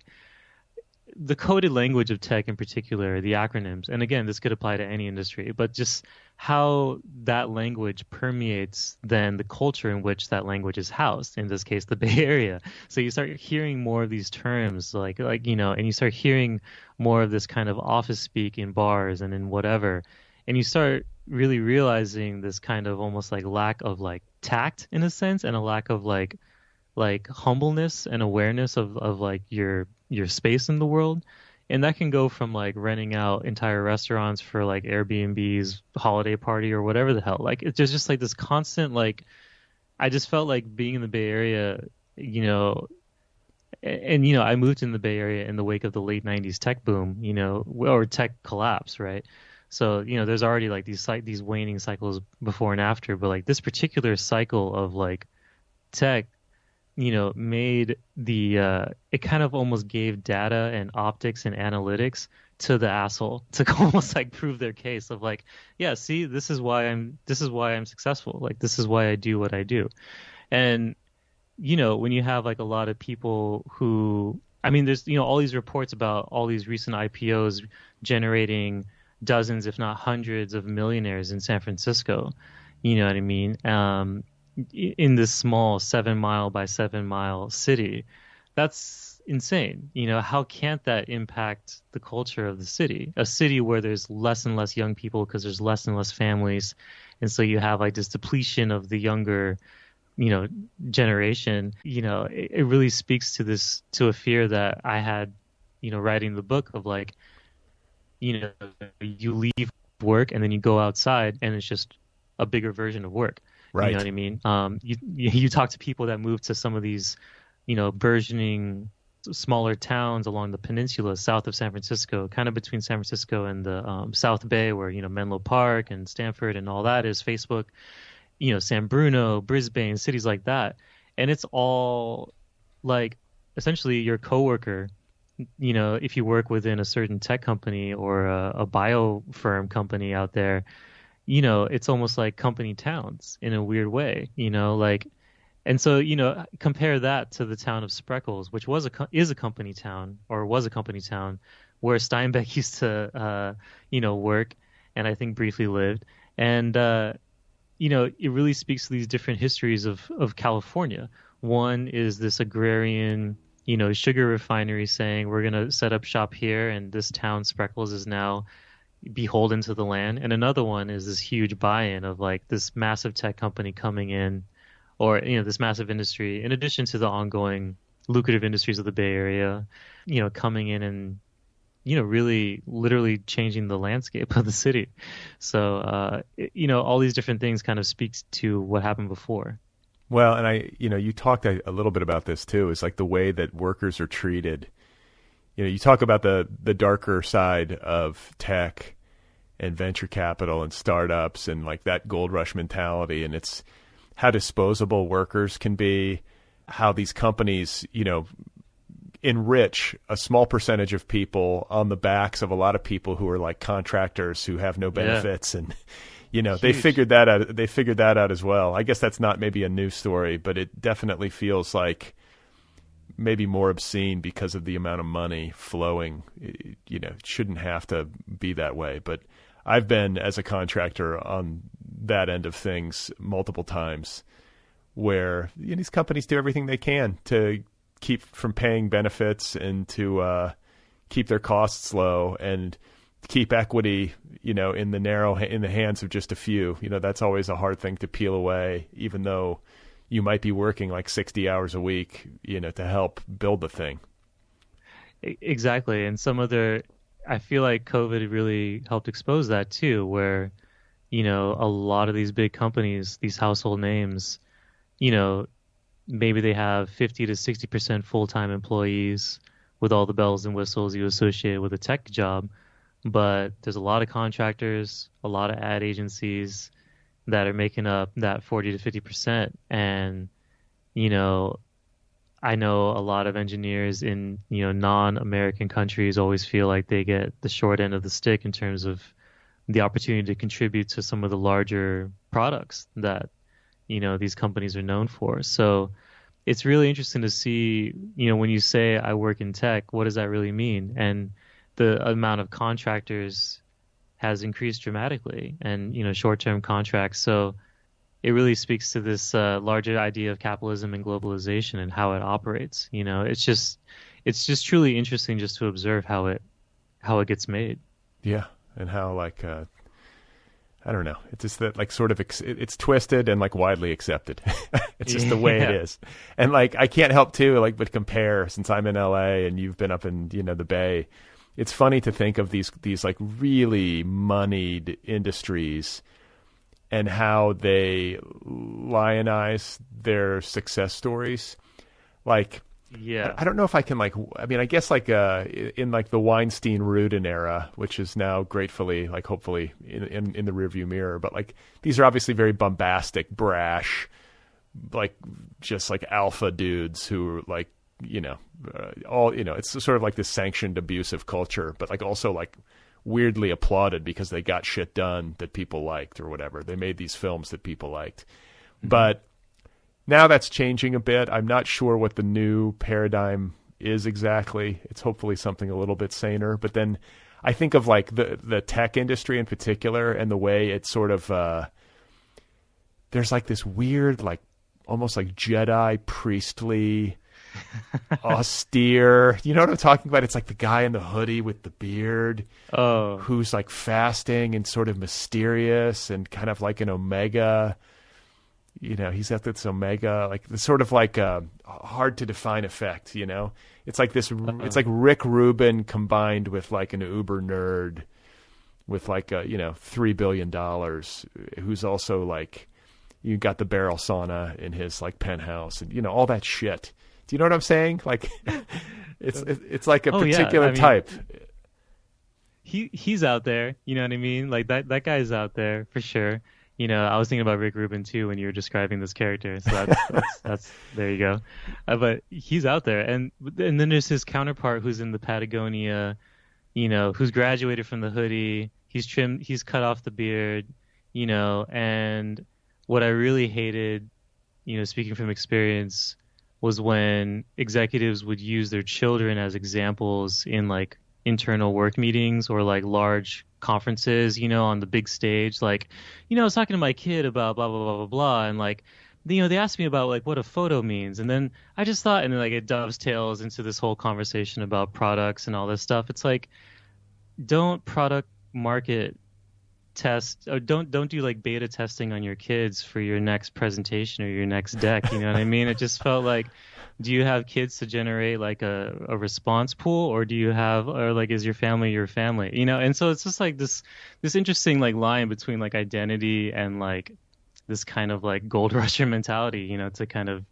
the coded language of tech in particular, the acronyms. And again, this could apply to any industry, but just how that language permeates then the culture in which that language is housed, in this case, the Bay Area. So you start hearing more of these terms and you start hearing more of this kind of office speak in bars and in whatever. And you start really realizing this kind of almost lack of tact in a sense, and a lack of humbleness and awareness of your space in the world. And that can go from renting out entire restaurants for Airbnb's holiday party or whatever the hell. It's just this constant I just felt being in the Bay Area, and I moved in the Bay Area in the wake of the late 90s tech boom, or tech collapse, right? So, there's already these waning cycles before and after, but this particular cycle of tech, made it kind of almost gave data and optics and analytics to the asshole to almost prove their case of yeah, see, this is why I'm successful. This is why I do what I do. And, when you have a lot of people who, there's, all these reports about all these recent IPOs generating dozens, if not hundreds of millionaires in San Francisco, you know what I mean? In this small 7 mile by 7 mile city. That's insane. How can't that impact the culture of the city? A city where there's less and less young people because there's less and less families. And so you have this depletion of the younger, generation. It really speaks to a fear that I had, writing the book of you leave work and then you go outside and it's just a bigger version of work. Right. You know what I mean? You talk to people that move to some of these, burgeoning smaller towns along the peninsula south of San Francisco, kind of between San Francisco and the South Bay, where Menlo Park and Stanford and all that is Facebook. San Bruno, Brisbane, cities like that, and it's all essentially your coworker. If you work within a certain tech company or a bio firm company out there. It's almost like company towns in a weird way, and so, compare that to the town of Spreckles, which is a company town where Steinbeck used to, work and I think briefly lived. And, it really speaks to these different histories of California. One is this agrarian, sugar refinery saying we're going to set up shop here and this town Spreckles is now beholden to the land. And another one is this huge buy-in of like this massive tech company coming in, or this massive industry, in addition to the ongoing lucrative industries of the Bay Area, coming in and really literally changing the landscape of the city. So all these different things kind of speaks to what happened before. Well, and you talked a little bit about this too, is like the way that workers are treated. You talk about the darker side of tech and venture capital and startups and like that gold rush mentality, and it's how disposable workers can be, how these companies, enrich a small percentage of people on the backs of a lot of people who are like contractors who have no benefits. Yeah. And, they figured that out. They figured that out as well. I guess that's not maybe a new story, but it definitely feels like maybe more obscene because of the amount of money flowing. It shouldn't have to be that way. But I've been, as a contractor, on that end of things multiple times where these companies do everything they can to keep from paying benefits and to keep their costs low and keep equity, in the hands of just a few. That's always a hard thing to peel away, even though you might be working like 60 hours a week, to help build the thing. Exactly. And I feel like COVID really helped expose that too, where, a lot of these big companies, these household names, maybe they have 50 to 60% full-time employees with all the bells and whistles you associate with a tech job. But there's a lot of contractors, a lot of ad agencies that are making up that 40 to 50%. And, I know a lot of engineers in, non-American countries always feel like they get the short end of the stick in terms of the opportunity to contribute to some of the larger products that, these companies are known for. So it's really interesting to see, when you say I work in tech, what does that really mean? And the amount of contractors has increased dramatically, and, short-term contracts. So it really speaks to this larger idea of capitalism and globalization and how it operates. It's just truly interesting just to observe how it gets made. Yeah. And how I don't know. It's just that sort of it's twisted and widely accepted. It's just the way it is. And I can't help too but compare, since I'm in LA and you've been up in the Bay. It's funny to think of these really moneyed industries and how they lionize their success stories. I don't know if I can I guess in the Weinstein-Rudin era, which is now gratefully hopefully in the rearview mirror, but these are obviously very bombastic, brash, just alpha dudes who are it's sort of this sanctioned abusive culture, but also weirdly applauded because they got shit done that people liked or whatever. They made these films that people liked. Mm-hmm. But now that's changing a bit. I'm not sure what the new paradigm is exactly. It's hopefully something a little bit saner. But then I think of the tech industry in particular and the way it's sort of there's this weird almost Jedi priestly austere, you know what I'm talking about? It's the guy in the hoodie with the beard, who's fasting and sort of mysterious and kind of an omega. He's at this omega, it's sort of a hard to define effect. It's this. It's Rick Rubin combined with an uber nerd with $3 billion, who's also you got the barrel sauna in his penthouse and all that shit. Do you know what I'm saying? It's a particular type. He's out there. You know what I mean? That guy's out there for sure. I was thinking about Rick Rubin too when you were describing this character. So that's there you go. But he's out there, and then there's his counterpart who's in the Patagonia, who's graduated from the hoodie. He's trimmed. He's cut off the beard. And what I really hated, speaking from experience, was when executives would use their children as examples in internal work meetings or large conferences, on the big stage. I was talking to my kid about blah, blah, blah, blah, blah. And they asked me about like what a photo means, and then I just thought, and then like it dovetails into this whole conversation about products and all this stuff. It's like, don't product market test, or don't do like beta testing on your kids for your next presentation or your next deck. You know what I mean? It just felt like, do you have kids to generate like a response pool, or do you have, or like, is your family your family? And so it's just like this interesting like line between like identity and like this kind of like gold rusher mentality, to kind of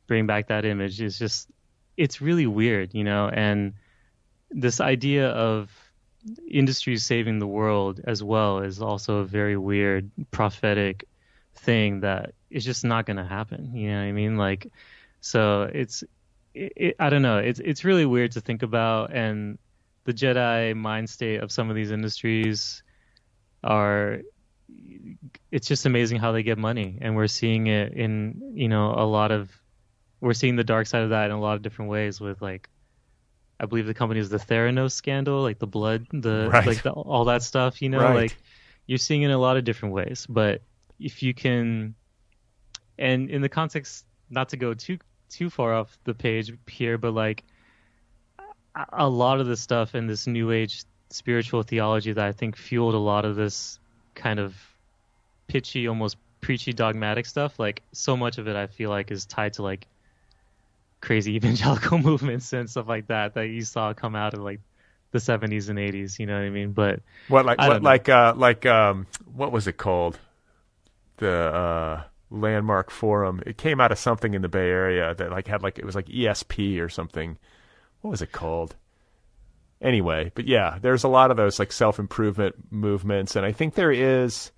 bring back that image. Is just, it's really weird, and this idea of industries saving the world as well is also a very weird prophetic thing that is just not going to happen. You know what I mean? Like, so I don't know. It's really weird to think about, and the Jedi mind state of some of these industries it's just amazing how they get money, and we're seeing it in, we're seeing the dark side of that in a lot of different ways with like, I believe the company is the Theranos scandal, like the blood, right. All that stuff, Right. like you're seeing it in a lot of different ways. But if you can, and in the context, not to go too far off the page here, but like a lot of the stuff in this new age spiritual theology that I think fueled a lot of this kind of pitchy, almost preachy, dogmatic stuff, like so much of it I feel like is tied to like crazy evangelical movements and stuff like that you saw come out of like the 70s and 80s, you know what I mean? But what was it called? The Landmark Forum. It came out of something in the Bay Area that like had like, it was like ESP or something. What was it called? Anyway, but yeah, there's a lot of those like self-improvement movements, and I think there is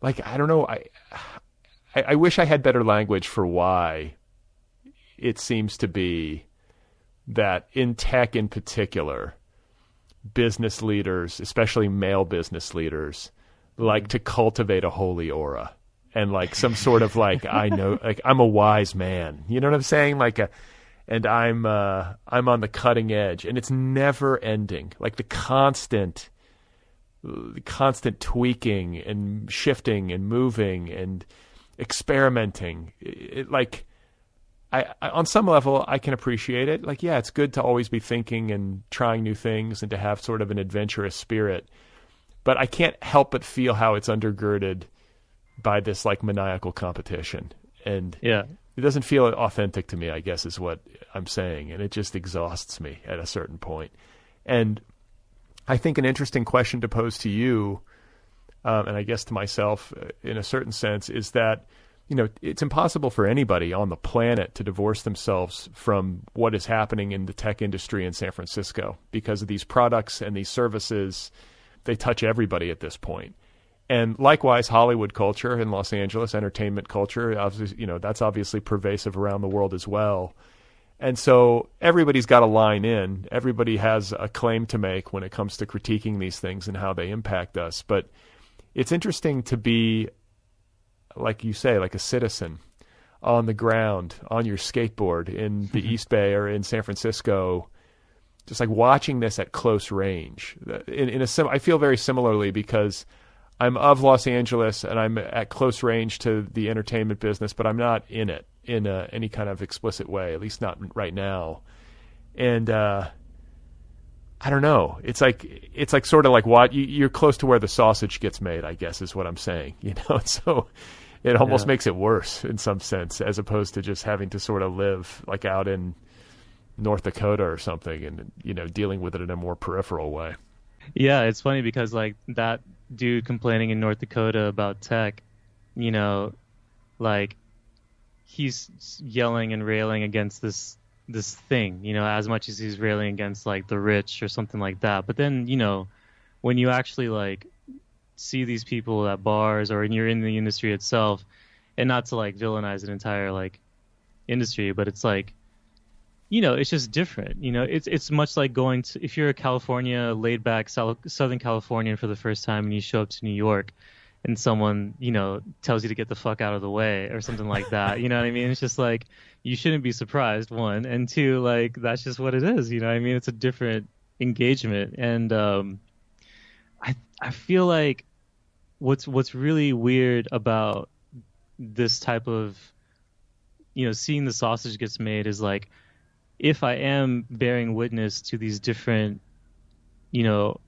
like, I don't know, I wish I had better language for why it seems to be that in tech in particular, business leaders, especially male business leaders, like to cultivate a holy aura and like some sort of like, I know, like I'm a wise man. You know what I'm saying? And I'm on the cutting edge, and it's never ending. Like the constant tweaking and shifting and moving and experimenting. I on some level, I can appreciate it. Like, yeah, it's good to always be thinking and trying new things and to have sort of an adventurous spirit. But I can't help but feel how it's undergirded by this like maniacal competition. And yeah, it doesn't feel authentic to me, I guess, is what I'm saying. And it just exhausts me at a certain point. And I think an interesting question to pose to you, and I guess to myself in a certain sense, is that, it's impossible for anybody on the planet to divorce themselves from what is happening in the tech industry in San Francisco, because of these products and these services. They touch everybody at this point. And likewise, Hollywood culture in Los Angeles, entertainment culture, obviously, that's obviously pervasive around the world as well. And so everybody's got a line in. Everybody has a claim to make when it comes to critiquing these things and how they impact us. But it's interesting to be, like you say, like a citizen on the ground, on your skateboard in the East Bay or in San Francisco, just like watching this at close range. I feel very similarly because I'm of Los Angeles and I'm at close range to the entertainment business, but I'm not in it in any kind of explicit way, at least not right now. And I don't know. It's like sort of like what you're close to where the sausage gets made, I guess is what I'm saying. So it almost makes it worse in some sense, as opposed to just having to sort of live like out in North Dakota or something and, dealing with it in a more peripheral way. Yeah, it's funny because like that dude complaining in North Dakota about tech, like he's yelling and railing against this thing, as much as he's railing against like the rich or something like that. But then, when you actually like see these people at bars or when you're in the industry itself, and not to like villainize an entire like industry, but it's like, it's just different. It's much like going to, if you're a California laid back Southern Californian for the first time and you show up to New York and someone, tells you to get the fuck out of the way or something like that. You know what I mean? It's just like, you shouldn't be surprised, one, and two, like that's just what it is. You know what I mean? It's a different engagement. And I feel like what's really weird about this type of, seeing the sausage gets made is like, if I am bearing witness to these different,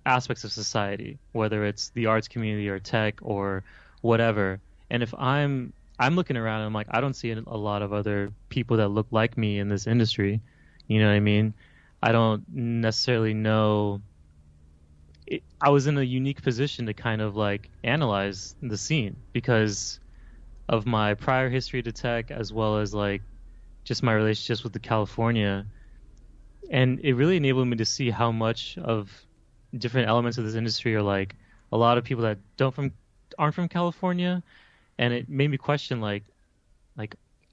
aspects of society, whether it's the arts community or tech or whatever, and if I'm looking around and I'm like, I don't see a lot of other people that look like me in this industry. You know what I mean? I don't necessarily know. I was in a unique position to kind of like analyze the scene because of my prior history to tech, as well as like just my relationships with the California. And it really enabled me to see how much of different elements of this industry are like a lot of people that aren't from California. And it made me question like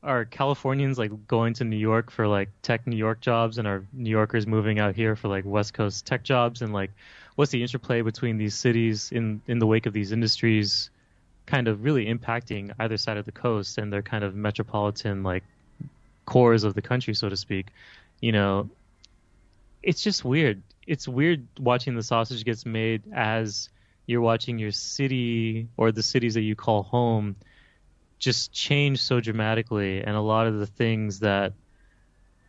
are Californians like going to New York for like tech New York jobs, and are New Yorkers moving out here for like West Coast tech jobs? And like, what's the interplay between these cities in the wake of these industries kind of really impacting either side of the coast and their kind of metropolitan like cores of the country, so to speak? It's just weird. It's weird watching the sausage gets made as you're watching your city or the cities that you call home just change so dramatically, and a lot of the things that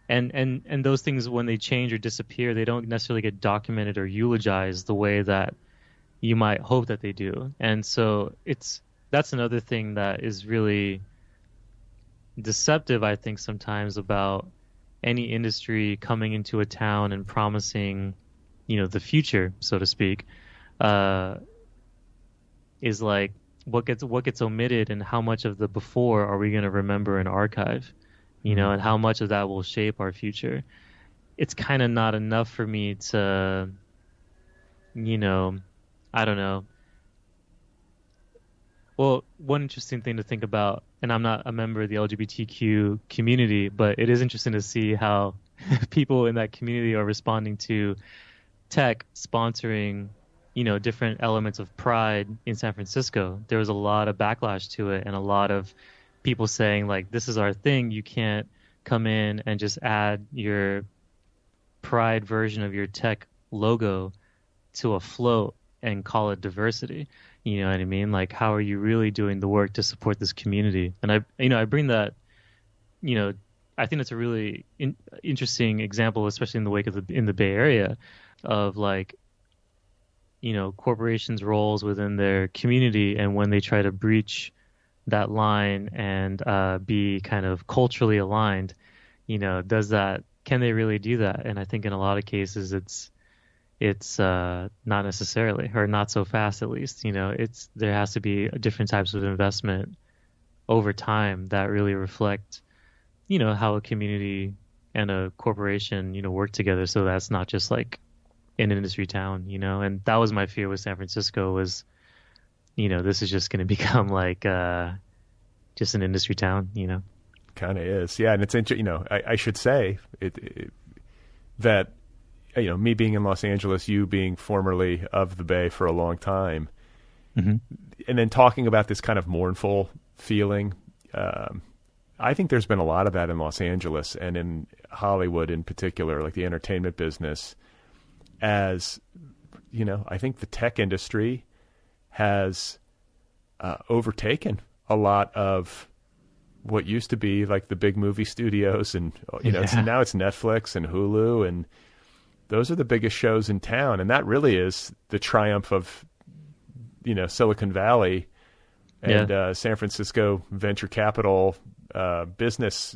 and those things, when they change or disappear, they don't necessarily get documented or eulogized the way that you might hope that they do. And so that's another thing that is really deceptive, I think, sometimes about any industry coming into a town and promising, the future, so to speak, is like what gets omitted, and how much of the before are we going to remember and archive, and how much of that will shape our future. It's kind of not enough for me to, I don't know. Well, one interesting thing to think about, and I'm not a member of the LGBTQ community, but it is interesting to see how people in that community are responding to tech sponsoring, different elements of pride in San Francisco. There was a lot of backlash to it, and a lot of people saying like, this is our thing. You can't come in and just add your pride version of your tech logo to a float and call it diversity. You know what I mean? Like, how are you really doing the work to support this community? And I bring that, I think it's a really interesting example, especially in the wake of in the Bay Area, of like, corporations' roles within their community, and when they try to breach that line and be kind of culturally aligned, can they really do that? And I think in a lot of cases it's not necessarily, or not so fast at least. There has to be different types of investment over time that really reflect, how a community and a corporation, work together. So that's not just like an industry town, and that was my fear with San Francisco was, this is just going to become like just an industry town, Kind of is. Yeah. And it's interesting, I should say that, me being in Los Angeles, you being formerly of the Bay for a long time, and then talking about this kind of mournful feeling, I think there's been a lot of that in Los Angeles and in Hollywood in particular, like the entertainment business. As I think the tech industry has overtaken a lot of what used to be like the big movie studios, and now it's Netflix and Hulu, and those are the biggest shows in town. And that really is the triumph of Silicon Valley and San Francisco venture capital business,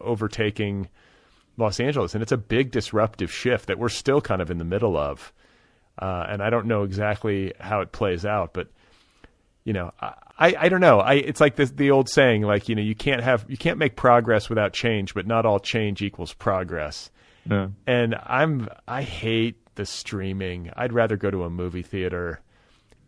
overtaking Los Angeles. And it's a big disruptive shift that we're still kind of in the middle of. And I don't know exactly how it plays out, but I don't know. It's like the old saying, like, you can't make progress without change, but not all change equals progress. Yeah. And I hate the streaming. I'd rather go to a movie theater.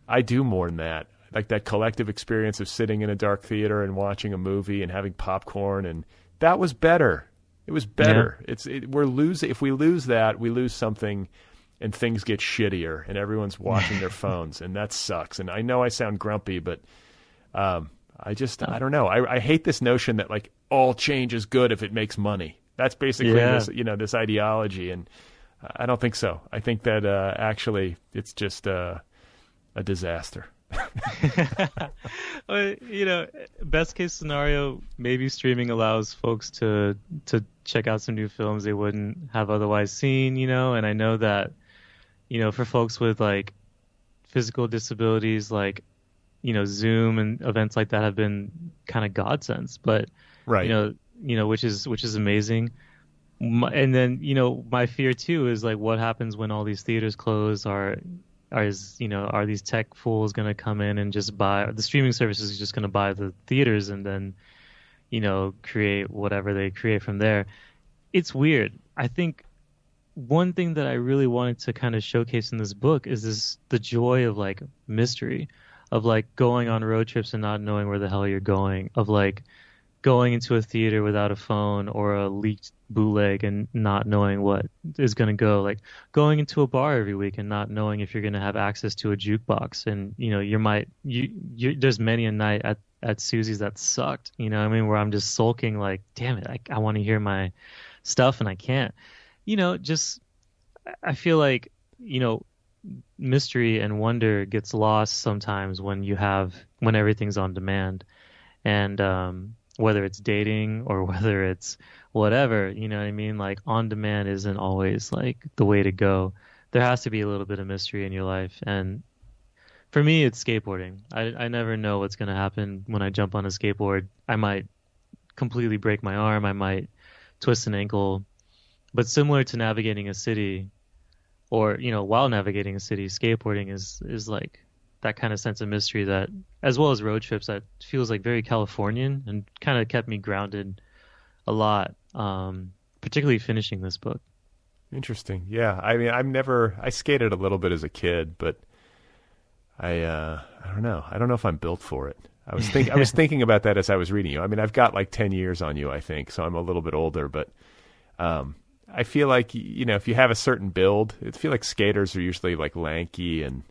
I do more than that. Like that collective experience of sitting in a dark theater and watching a movie and having popcorn, and that was better. It was better. Yeah. We're losing. If we lose that, we lose something, and things get shittier, and everyone's watching their phones, and that sucks. And I know I sound grumpy, but I don't know. I hate this notion that like all change is good if it makes money. That's basically this ideology, and I don't think so. I think that actually it's just a disaster. Well, best case scenario, maybe streaming allows folks to check out some new films they wouldn't have otherwise seen, and I know that, for folks with like physical disabilities, like, Zoom and events like that have been kind of godsends, but Right. which is amazing. And then, my fear too is like what happens when all these theaters close, are these tech fools going to come in and just buy the streaming services, is just going to buy the theaters and then, create whatever they create from there. It's weird. I think one thing that I really wanted to kind of showcase in this book is the joy of like mystery, of like going on road trips and not knowing where the hell you're going, of like going into a theater without a phone or a leaked bootleg and not knowing what is going to go, like going into a bar every week and not knowing if you're going to have access to a jukebox. And there's many a night at Susie's that sucked, where I'm just sulking like, damn it, I want to hear my stuff and I can't. I feel like, mystery and wonder gets lost sometimes when everything's on demand. And whether it's dating or whether it's whatever, you know what I mean? Like on demand isn't always like the way to go. There has to be a little bit of mystery in your life. And for me, it's skateboarding. I never know what's going to happen when I jump on a skateboard. I might completely break my arm. I might twist an ankle. But similar to navigating a city, or, while navigating a city, skateboarding is like that kind of sense of mystery that, as well as road trips, that feels like very Californian and kind of kept me grounded a lot, particularly finishing this book. Interesting. Yeah. I mean, I skated a little bit as a kid, but I don't know. I don't know if I'm built for it. I was thinking about that as I was reading you. I mean, I've got like 10 years on you, I think, so I'm a little bit older, but I feel like, if you have a certain build, I feel like skaters are usually like lanky and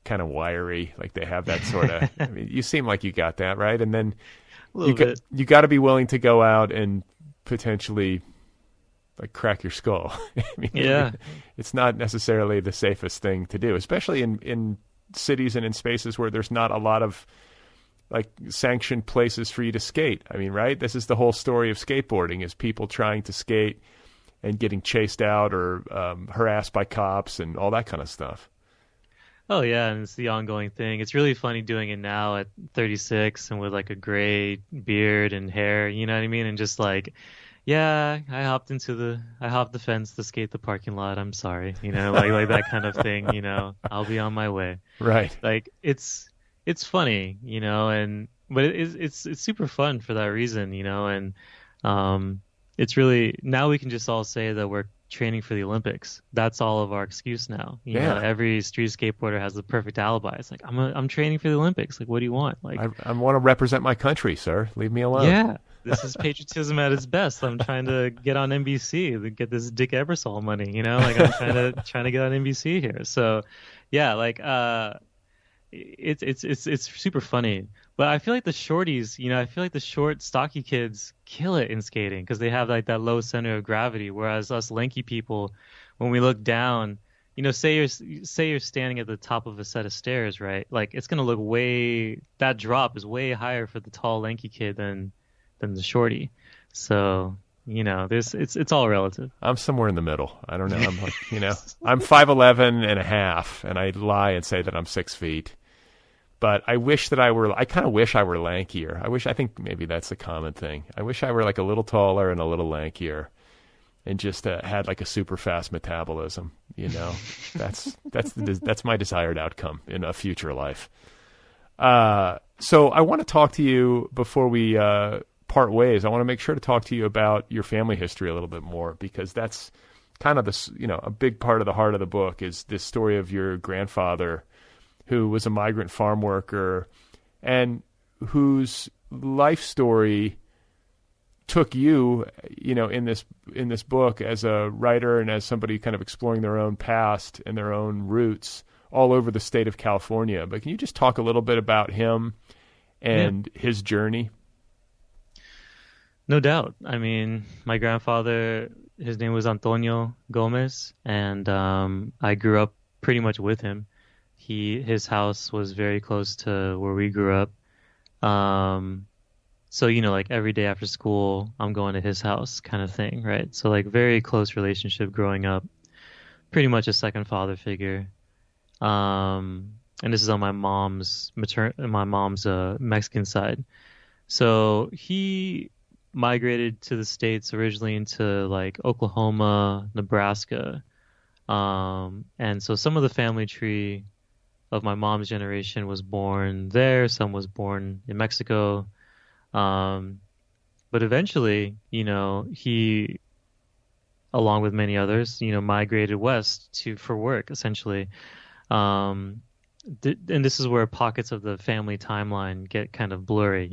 kind of wiry, like they have that sort of, I mean, you seem like you got that, right? And then you got to be willing to go out and potentially like crack your skull. I mean, yeah, it's not necessarily the safest thing to do, especially in cities and in spaces where there's not a lot of like sanctioned places for you to skate. I mean, right? This is the whole story of skateboarding, is people trying to skate and getting chased out or harassed by cops and all that kind of stuff. Oh yeah, and it's the ongoing thing. It's really funny doing it now at 36 and with like a gray beard and hair, you know what I mean? And just like, yeah, I hopped the fence to skate the parking lot. I'm sorry, like that kind of thing, I'll be on my way. Right. Like it's funny, but it's super fun for that reason, and it's really, now we can just all say that we're training for the Olympics. That's all of our excuse now. You know, every street skateboarder has the perfect alibi. It's like, I'm training for the Olympics. Like, what do you want? Like, I want to represent my country, sir. Leave me alone. Yeah, this is patriotism at its best. I'm trying to get on NBC to get this Dick Ebersol money. Like I'm trying to get on NBC here. So, yeah, like it's super funny. But I feel like the shorties, I feel like the short, stocky kids kill it in skating because they have like that low center of gravity. Whereas us lanky people, when we look down, say you're standing at the top of a set of stairs, right? Like it's gonna look that drop is way higher for the tall, lanky kid than the shorty. So it's all relative. I'm somewhere in the middle. I don't know. I'm like, I'm 5'11" and a half, and I lie and say that I'm 6 feet. But I kind of wish I were lankier. I think maybe that's a common thing. I wish I were like a little taller and a little lankier and just had like a super fast metabolism, That's my desired outcome in a future life. So I want to talk to you before we part ways. I want to make sure to talk to you about your family history a little bit more, because that's kind of a big part of the heart of the book is this story of your grandfather, who was a migrant farm worker and whose life story took you, in this book as a writer and as somebody kind of exploring their own past and their own roots all over the state of California. But can you just talk a little bit about him and his journey? No doubt. I mean, my grandfather, his name was Antonio Gomez, and I grew up pretty much with him. His house was very close to where we grew up. So, like every day after school, I'm going to his house kind of thing, right? So like very close relationship growing up, pretty much a second father figure. And this is on my mom's Mexican side. So he migrated to the States originally into like Oklahoma, Nebraska. And so some of the family tree of my mom's generation was born there, some was born in Mexico. But eventually, he, along with many others, migrated west for work, essentially. And this is where pockets of the family timeline get kind of blurry,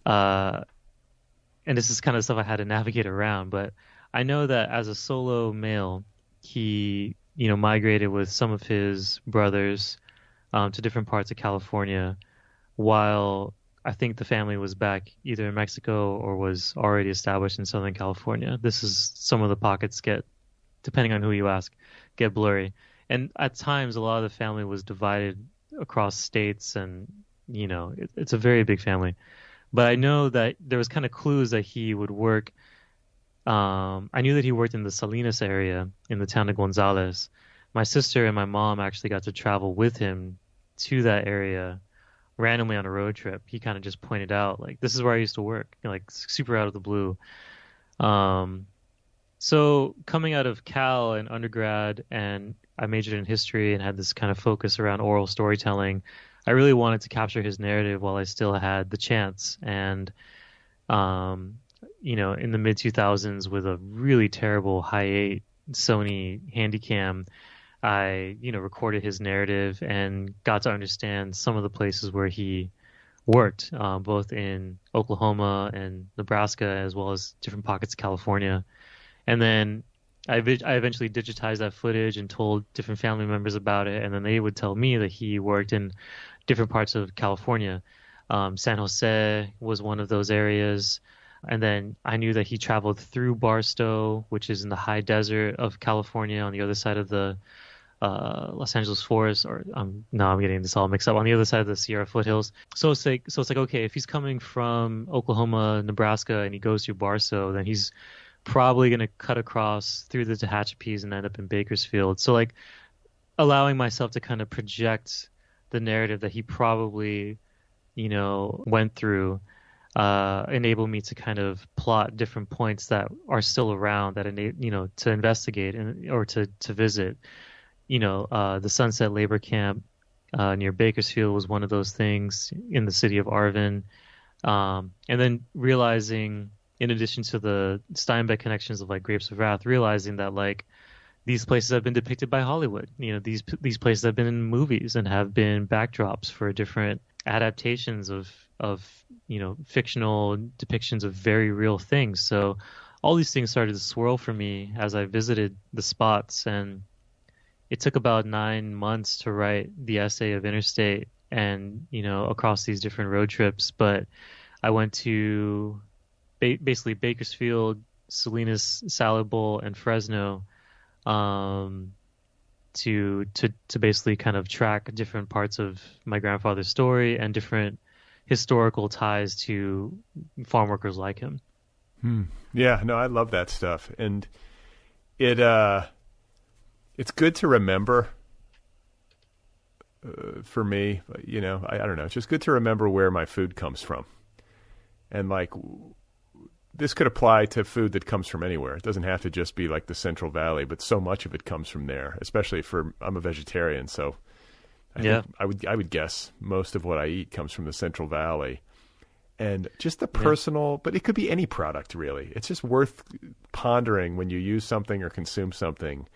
and this is kind of stuff I had to navigate around. But I know that as a solo male, he, migrated with some of his brothers to different parts of California, while I think the family was back either in Mexico or was already established in Southern California. This is some of the pockets depending on who you ask, get blurry. And at times, a lot of the family was divided across states, and, it's a very big family. But I know that there was kind of clues that he would work. I knew that he worked in the Salinas area in the town of Gonzales. My sister and my mom actually got to travel with him to that area randomly on a road trip. He kind of just pointed out, like, this is where I used to work, like super out of the blue. So coming out of Cal and undergrad, and I majored in history and had this kind of focus around oral storytelling, I really wanted to capture his narrative while I still had the chance. And, in the mid 2000s with a really terrible Hi8 Sony Handycam, I, recorded his narrative and got to understand some of the places where he worked, both in Oklahoma and Nebraska, as well as different pockets of California. And then I eventually digitized that footage and told different family members about it. And then they would tell me that he worked in different parts of California. San Jose was one of those areas. And then I knew that he traveled through Barstow, which is in the high desert of California on the other side of the Los Angeles forest, or no, I'm getting this all mixed up, on the other side of the Sierra foothills. So it's like, okay, if he's coming from Oklahoma, Nebraska, and he goes through Barstow, then he's probably going to cut across through the Tehachapi's and end up in Bakersfield. So like allowing myself to kind of project the narrative that he probably, went through, enabled me to kind of plot different points that are still around that, to investigate or to visit. The Sunset Labor Camp near Bakersfield was one of those things in the city of Arvin. And then realizing, in addition to the Steinbeck connections of like Grapes of Wrath, realizing that like these places have been depicted by Hollywood. These places have been in movies and have been backdrops for different adaptations of fictional depictions of very real things. So all these things started to swirl for me as I visited the spots, and it took about 9 months to write the essay of Interstate and, across these different road trips. But I went to basically Bakersfield, Salinas, Salad Bowl, and Fresno to basically kind of track different parts of my grandfather's story and different historical ties to farm workers like him. Yeah, no, I love that stuff. And it's good to remember for me, I don't know, it's just good to remember where my food comes from. And like, this could apply to food that comes from anywhere. It doesn't have to just be like the Central Valley, but so much of it comes from there, especially I'm a vegetarian. So I would guess most of what I eat comes from the Central Valley. And just the personal, but it could be any product really. It's just worth pondering when you use something or consume something,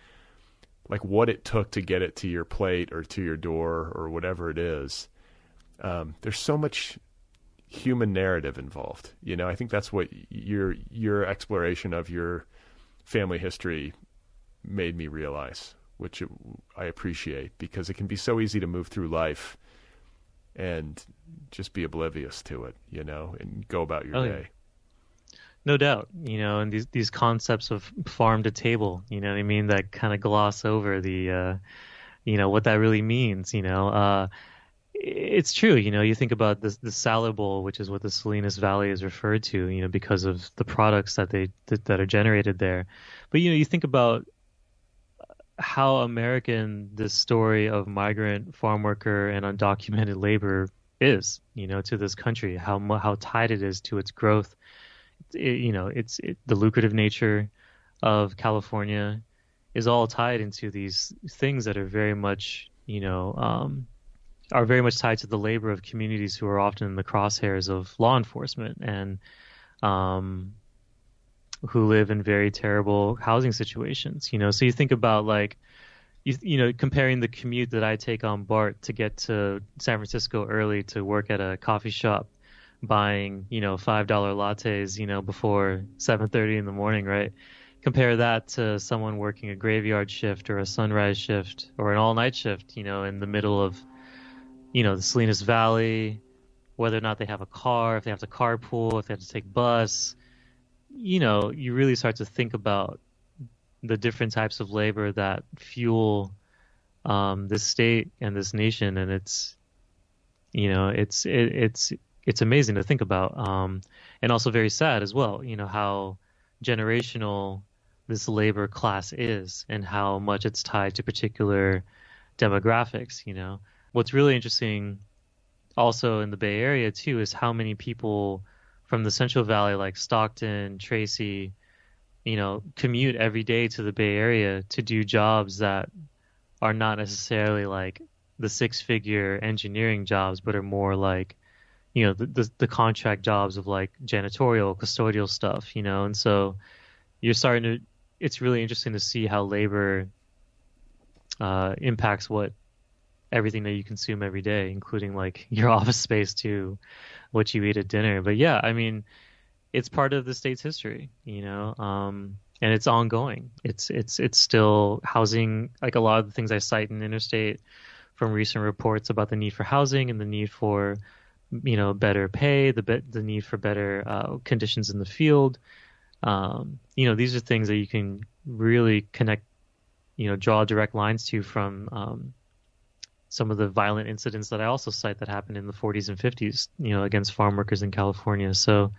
like what it took to get it to your plate or to your door or whatever it is. There's so much human narrative involved. I think that's what your exploration of your family history made me realize, which I appreciate, because it can be so easy to move through life and just be oblivious to it, and go about your day. No doubt, and these concepts of farm to table, that kind of gloss over the what that really means. It's true. You think about the salad bowl, which is what the Salinas Valley is referred to, because of the products that are generated there. But, you think about how American this story of migrant farm worker and undocumented labor is, to this country, how tied it is to its growth. The lucrative nature of California is all tied into these things that are very much, are very much tied to the labor of communities who are often in the crosshairs of law enforcement and who live in very terrible housing situations. So you think about comparing the commute that I take on BART to get to San Francisco early to work at a coffee shop, buying $5 lattes before 7:30 in the morning, right? Compare that to someone working a graveyard shift or a sunrise shift or an all-night shift, in the middle of the Salinas Valley, whether or not they have a car, if they have to carpool, if they have to take bus. You really start to think about the different types of labor that fuel this state and this nation, and it's amazing to think about, and also very sad as well. How generational this labor class is, and how much it's tied to particular demographics. What's really interesting, also in the Bay Area too, is how many people from the Central Valley, like Stockton, Tracy, commute every day to the Bay Area to do jobs that are not necessarily like the six-figure engineering jobs, but are more like, the contract jobs of like janitorial, custodial stuff, and so it's really interesting to see how labor impacts everything that you consume every day, including like your office space to what you eat at dinner. But yeah, I mean, it's part of the state's history, and it's ongoing. It's still housing, like a lot of the things I cite in Interstate from recent reports about the need for housing and the need for, better pay, the need for better conditions in the field. These are things that you can really connect, draw direct lines to from some of the violent incidents that I also cite that happened in the 40s and 50s, against farm workers in California. So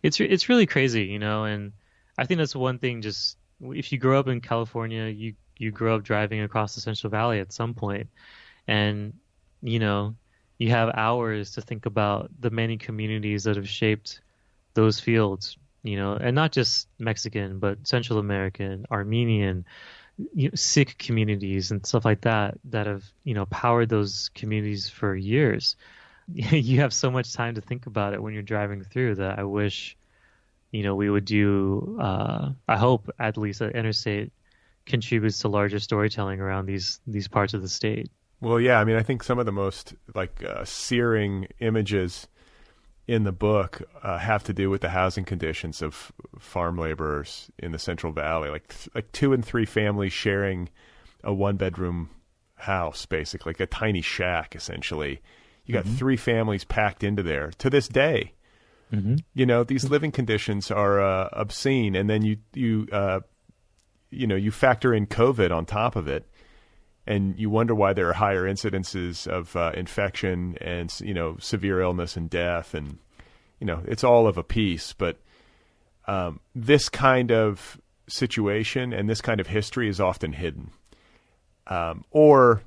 it's really crazy, and I think that's one thing. Just if you grow up in California, you grow up driving across the Central Valley at some point, and you have hours to think about the many communities that have shaped those fields, and not just Mexican, but Central American, Armenian, Sikh communities and stuff like that have powered those communities for years. You have so much time to think about it when you're driving through that I wish we would do. I hope at least that Interstate contributes to larger storytelling around these parts of the state. Well, yeah, I mean, I think some of the most searing images in the book have to do with the housing conditions of farm laborers in the Central Valley, like 2 and 3 families sharing a 1-bedroom house, basically, like a tiny shack, essentially. You got 3 families packed into there to this day. Mm-hmm. These living conditions are obscene, and then you factor in COVID on top of it, and you wonder why there are higher incidences of infection and severe illness and death, and it's all of a piece. But this kind of situation and this kind of history is often hidden, or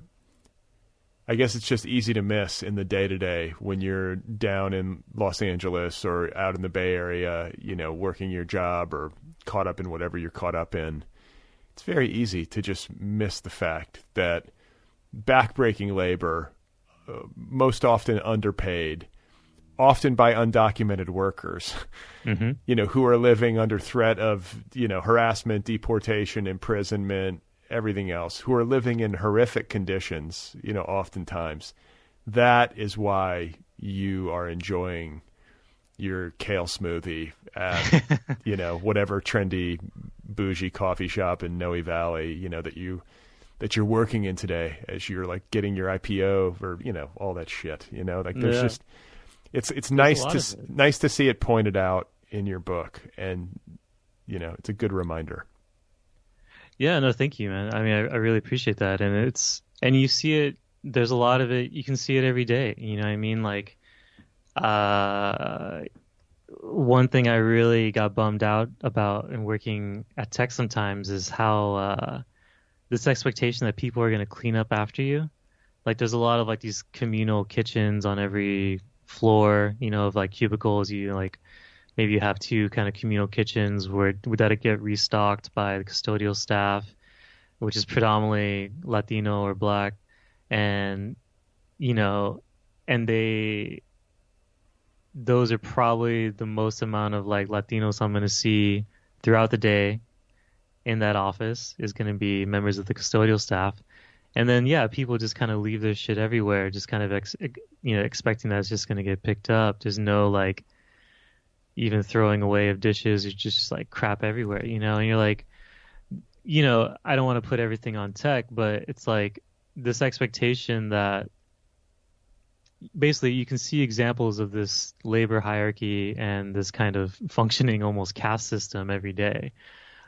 I guess it's just easy to miss in the day-to-day when you're down in Los Angeles or out in the Bay Area, working your job or caught up in whatever you're caught up in. It's very easy to just miss the fact that backbreaking labor, most often underpaid, often by undocumented workers, who are living under threat of, harassment, deportation, imprisonment, everything else, who are living in horrific conditions, oftentimes. That is why you are enjoying your kale smoothie at, whatever trendy bougie coffee shop in Noe Valley, that you're working in today as you're like getting your IPO or, all that shit, there's just, it's nice to see it pointed out in your book, and, it's a good reminder. Yeah, no, thank you, man. I mean, I really appreciate that. And And you see it, there's a lot of it, you can see it every day, you know what I mean? Like, uh, one thing I really got bummed out about in working at tech sometimes is how this expectation that people are going to clean up after you. Like, there's a lot of like these communal kitchens on every floor, you know, of like cubicles. You like maybe you have two kind of communal kitchens where that get restocked by the custodial staff, which is predominantly Latino or Black, and you know, and those are probably the most amount of like Latinos I'm going to see throughout the day in that office is going to be members of the custodial staff. And then, yeah, people just kind of leave their shit everywhere, just kind of, expecting that it's just going to get picked up. There's no like even throwing away of dishes. It's just like crap everywhere, you know? And you're like, I don't want to put everything on tech, but it's like this expectation that basically you can see examples of this labor hierarchy and this kind of functioning almost caste system every day,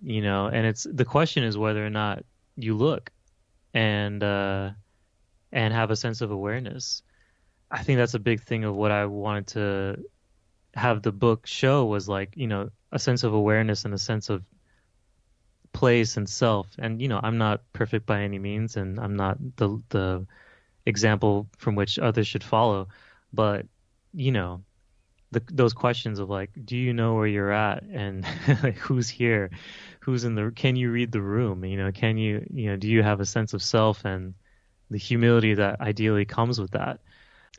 and the question is whether or not you look and have a sense of awareness. I think that's a big thing of what I wanted to have the book show was like, a sense of awareness and a sense of place and self. And, I'm not perfect by any means, and I'm not the example from which others should follow. But, those questions of like, do you know where you're at, and like, who's here, can you read the room? Can you, do you have a sense of self and the humility that ideally comes with that?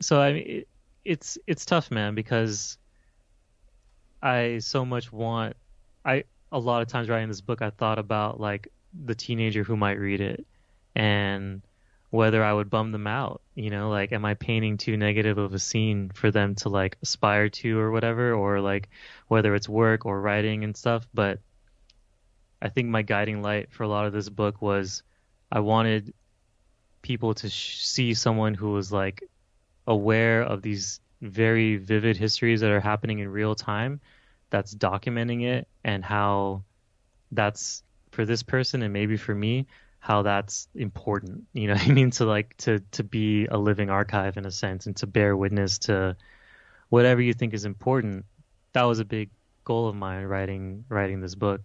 So I mean, it's tough, man, because I so much want. A lot of times writing this book, I thought about like the teenager who might read it and whether I would bum them out. Like, am I painting too negative of a scene for them to like aspire to or whatever, or like whether it's work or writing and stuff. But I think my guiding light for a lot of this book was I wanted people to see someone who was like aware of these very vivid histories that are happening in real time, that's documenting it, and how that's for this person and maybe for me, how that's important. You know what I mean? To be a living archive in a sense, and to bear witness to whatever you think is important. That was a big goal of mine writing this book.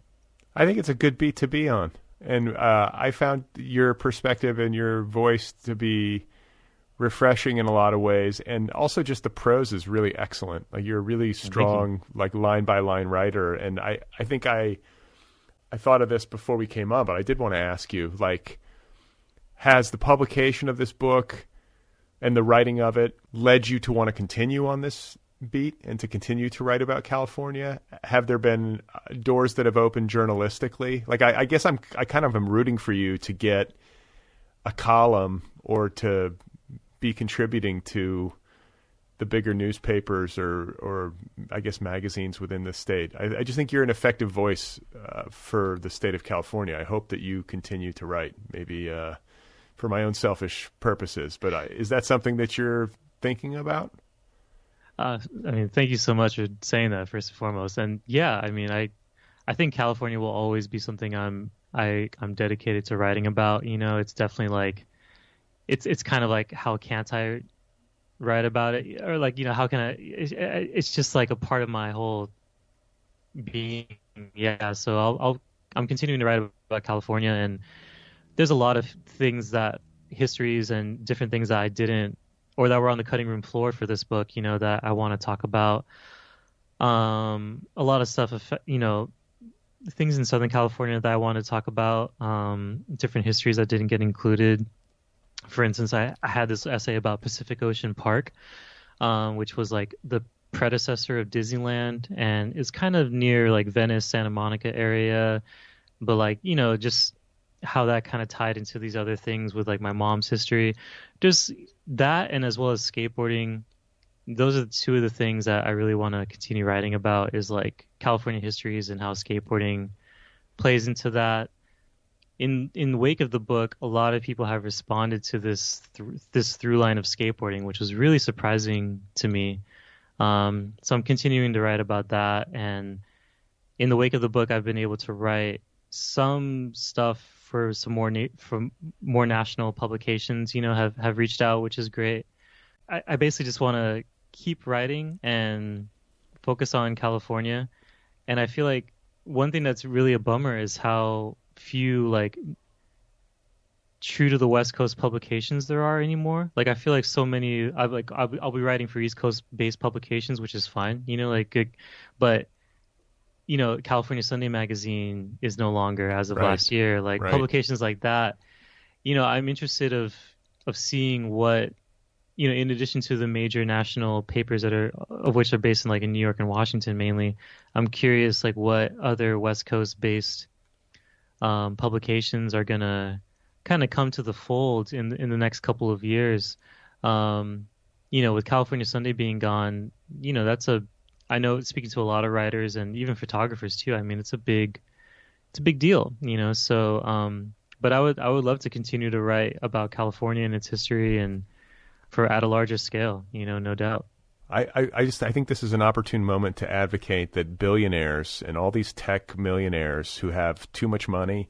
I think it's a good beat to be on. And I found your perspective and your voice to be refreshing in a lot of ways. And also just the prose is really excellent. Like, you're a really strong, like line by line writer. And I think I thought of this before we came on, but I did want to ask you, like, has the publication of this book and the writing of it led you to want to continue on this beat and to continue to write about California? Have there been doors that have opened journalistically? Like, I guess I kind of am rooting for you to get a column or to be contributing to the bigger newspapers or I guess magazines within the state. I just think you're an effective voice for the state of California. I hope that you continue to write, maybe for my own selfish purposes. But is that something that you're thinking about? I mean, thank you so much for saying that, first and foremost. And yeah, I mean, I think California will always be something I'm dedicated to writing about. It's definitely like, it's kind of like, how can't I write about it? Or like, how can I? It's just like a part of my whole being. Yeah. So I'm continuing to write about California, and there's a lot of histories and different things that I didn't, or that were on the cutting room floor for this book, that I want to talk about. A lot of stuff, things in Southern California that I want to talk about, different histories that didn't get included. For instance, I had this essay about Pacific Ocean Park, which was like the predecessor of Disneyland, and it's kind of near like Venice, Santa Monica area, but like, just how that kind of tied into these other things with like my mom's history. Just that, and as well as skateboarding. Those are two of the things that I really want to continue writing about, is like California histories and how skateboarding plays into that. In the wake of the book, a lot of people have responded to this through line of skateboarding, which was really surprising to me. So I'm continuing to write about that. And in the wake of the book, I've been able to write some stuff for some more national publications, have reached out, which is great. I basically just want to keep writing and focus on California. And I feel like one thing that's really a bummer is how few like true to the West Coast publications there are anymore. Like I feel like so many, I'll be writing for East Coast based publications, which is fine, good, but California Sunday Magazine is no longer as of last year. Like publications like that, I'm interested of seeing what, in addition to the major national papers of which are based in New York and Washington mainly, I'm curious like what other West Coast based publications are gonna kind of come to the fold in the next couple of years. With California Sunday being gone, I know speaking to a lot of writers and even photographers too. I mean, it's a big deal, So, but I would love to continue to write about California and its history and at a larger scale, no doubt. I think this is an opportune moment to advocate that billionaires and all these tech millionaires who have too much money,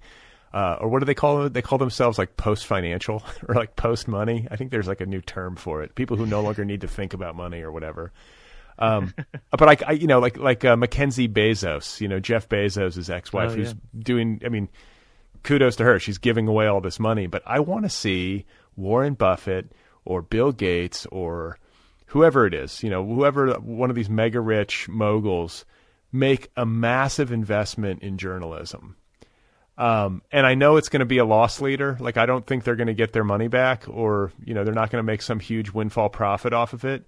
or what do they call it? They call themselves like post-financial or like post-money. I think there's like a new term for it. People who no longer need to think about money or whatever. But Mackenzie Bezos, Jeff Bezos' ex-wife, who's doing, kudos to her. She's giving away all this money, but I want to see Warren Buffett or Bill Gates or whoever it is, whoever one of these mega rich moguls make a massive investment in journalism. And I know it's going to be a loss leader. Like, I don't think they're going to get their money back or, they're not going to make some huge windfall profit off of it.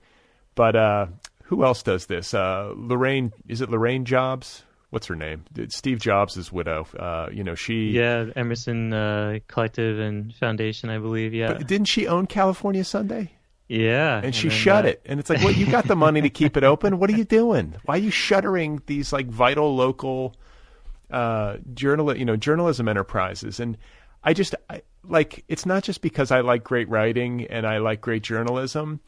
But who else does this? Lorraine Jobs? What's her name? Steve Jobs' widow. She... Yeah, Emerson Collective and Foundation, I believe, yeah. But didn't she own California Sunday? Yeah. And she shut it. And it's like, well, you got the money to keep it open. What are you doing? Why are you shuttering these, like, vital local journalism enterprises? And it's not just because I like great writing and I like great journalism,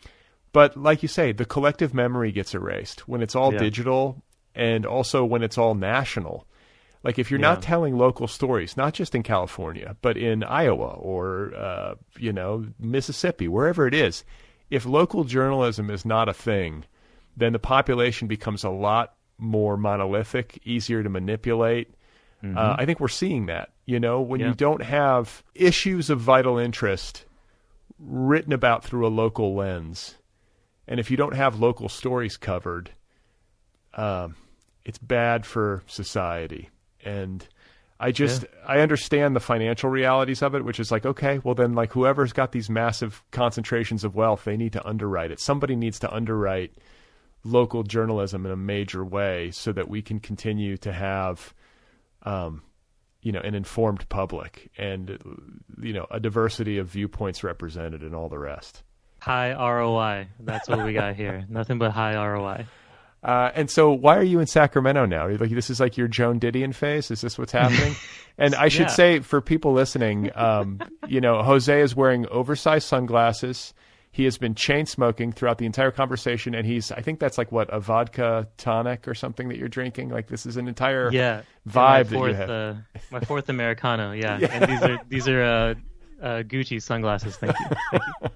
but like you say, the collective memory gets erased when it's all digital and also when it's all national. Like if you're not telling local stories, not just in California, but in Iowa or, Mississippi, wherever it is, if local journalism is not a thing, then the population becomes a lot more monolithic, easier to manipulate. Mm-hmm. I think we're seeing that, when you don't have issues of vital interest written about through a local lens. And if you don't have local stories covered, it's bad for society. And I understand the financial realities of it, which is like, okay, well then like whoever's got these massive concentrations of wealth, they need to underwrite it. Somebody needs to underwrite local journalism in a major way so that we can continue to have, an informed public and, a diversity of viewpoints represented and all the rest. High ROI. That's what we got here. Nothing but high ROI. And so why are you in Sacramento now? Like, this is like your Joan Didion phase? Is this what's happening? And I should say for people listening, Jose is wearing oversized sunglasses. He has been chain smoking throughout the entire conversation. And I think that's like a vodka tonic or something that you're drinking. Like this is an entire vibe that you have. My fourth Americano. Yeah. And these are Gucci sunglasses. Thank you.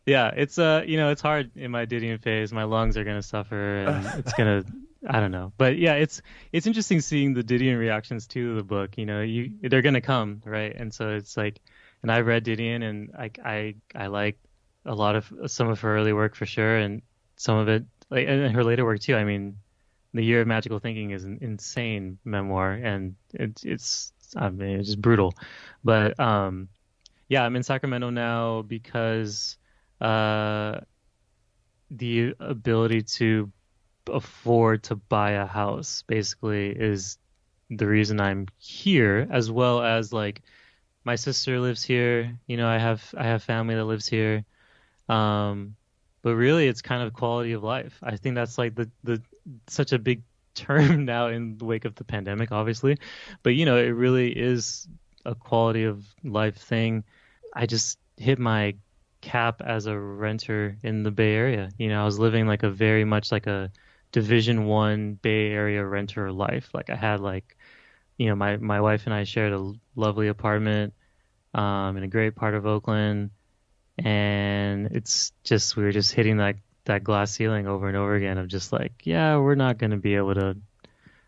Yeah, it's it's hard in my Didion phase. My lungs are gonna suffer, and it's gonna, I don't know. But yeah, it's interesting seeing the Didion reactions to the book. They're gonna come, right? And so it's like, and I read Didion, and I like a lot of some of her early work for sure, and some of it, like, and her later work too. I mean, The Year of Magical Thinking is an insane memoir, and it's just brutal. But I'm in Sacramento now because the ability to afford to buy a house basically is the reason I'm here, as well as like my sister lives here. I have family that lives here. But really it's kind of quality of life. I think that's like the such a big term now in the wake of the pandemic, obviously. But it really is a quality of life thing. I just hit my cap as a renter in the Bay Area. I was living like a very much like a Division I Bay Area renter life. Like I had like my wife and I shared a lovely apartment in a great part of Oakland, and it's just we were just hitting that glass ceiling over and over again of just like, yeah, we're not going to be able to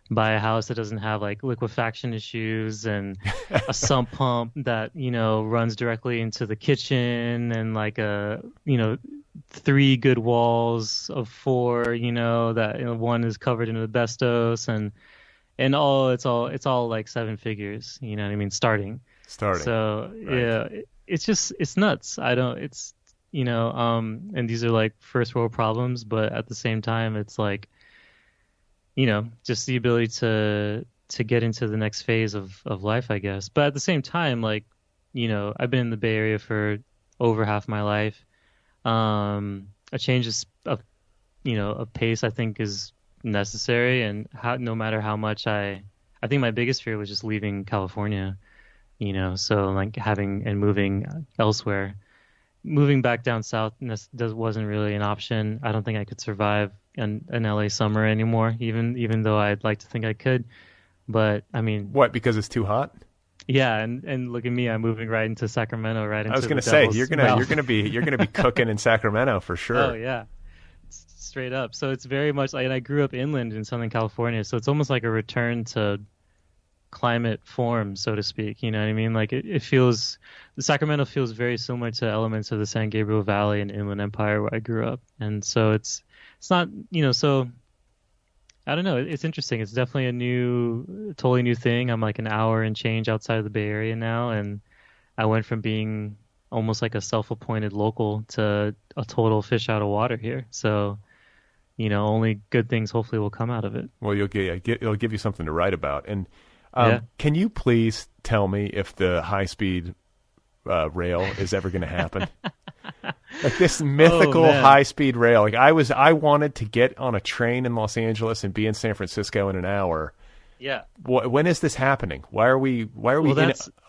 buy a house that doesn't have like liquefaction issues and a sump pump that, runs directly into the kitchen and like three good walls of four, that one is covered in asbestos and it's all like seven figures, you know what I mean? Starting. So right. Yeah, it's nuts. And these are like first world problems, but at the same time, it's like, just the ability to get into the next phase of life, I guess. But at the same time, like, I've been in the Bay Area for over half my life. A change of pace, I think, is necessary. And no matter how much I think my biggest fear was just leaving California, so like moving elsewhere. Moving back down south wasn't really an option. I don't think I could survive an LA summer anymore, even though I'd like to think I could. But I mean, what? Because it's too hot? Yeah, and look at me, I'm moving right into Sacramento, right into. I was going to say you're gonna be cooking in Sacramento for sure. Oh yeah, straight up. So it's very much like, and I grew up inland in Southern California, so it's almost like a return to climate form, so to speak. You know what I mean? Like Sacramento feels very similar to elements of the San Gabriel Valley and Inland Empire where I grew up, and so it's not, so I don't know. It's interesting. It's definitely totally new thing. I'm like an hour and change outside of the Bay Area now, and I went from being almost like a self-appointed local to a total fish out of water here. So, only good things hopefully will come out of it. Well, it'll give you something to write about. And can you please tell me if the high-speed rail is ever going to happen? Like this mythical high-speed rail. Like I wanted to get on a train in Los Angeles and be in San Francisco in an hour. Yeah. When is this happening? Why are we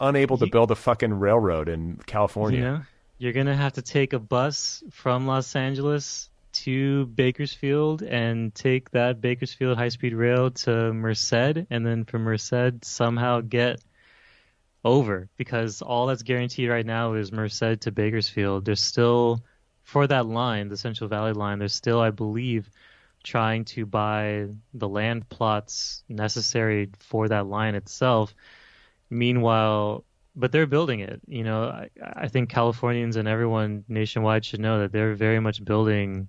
unable to build a fucking railroad in California? You're going to have to take a bus from Los Angeles to Bakersfield and take that Bakersfield high-speed rail to Merced, and then from Merced somehow get over, because all that's guaranteed right now is Merced to Bakersfield. There's still, for that line, the Central Valley line, there's still, I believe, trying to buy the land plots necessary for that line itself. Meanwhile, but they're building it. I think Californians and everyone nationwide should know that they're very much building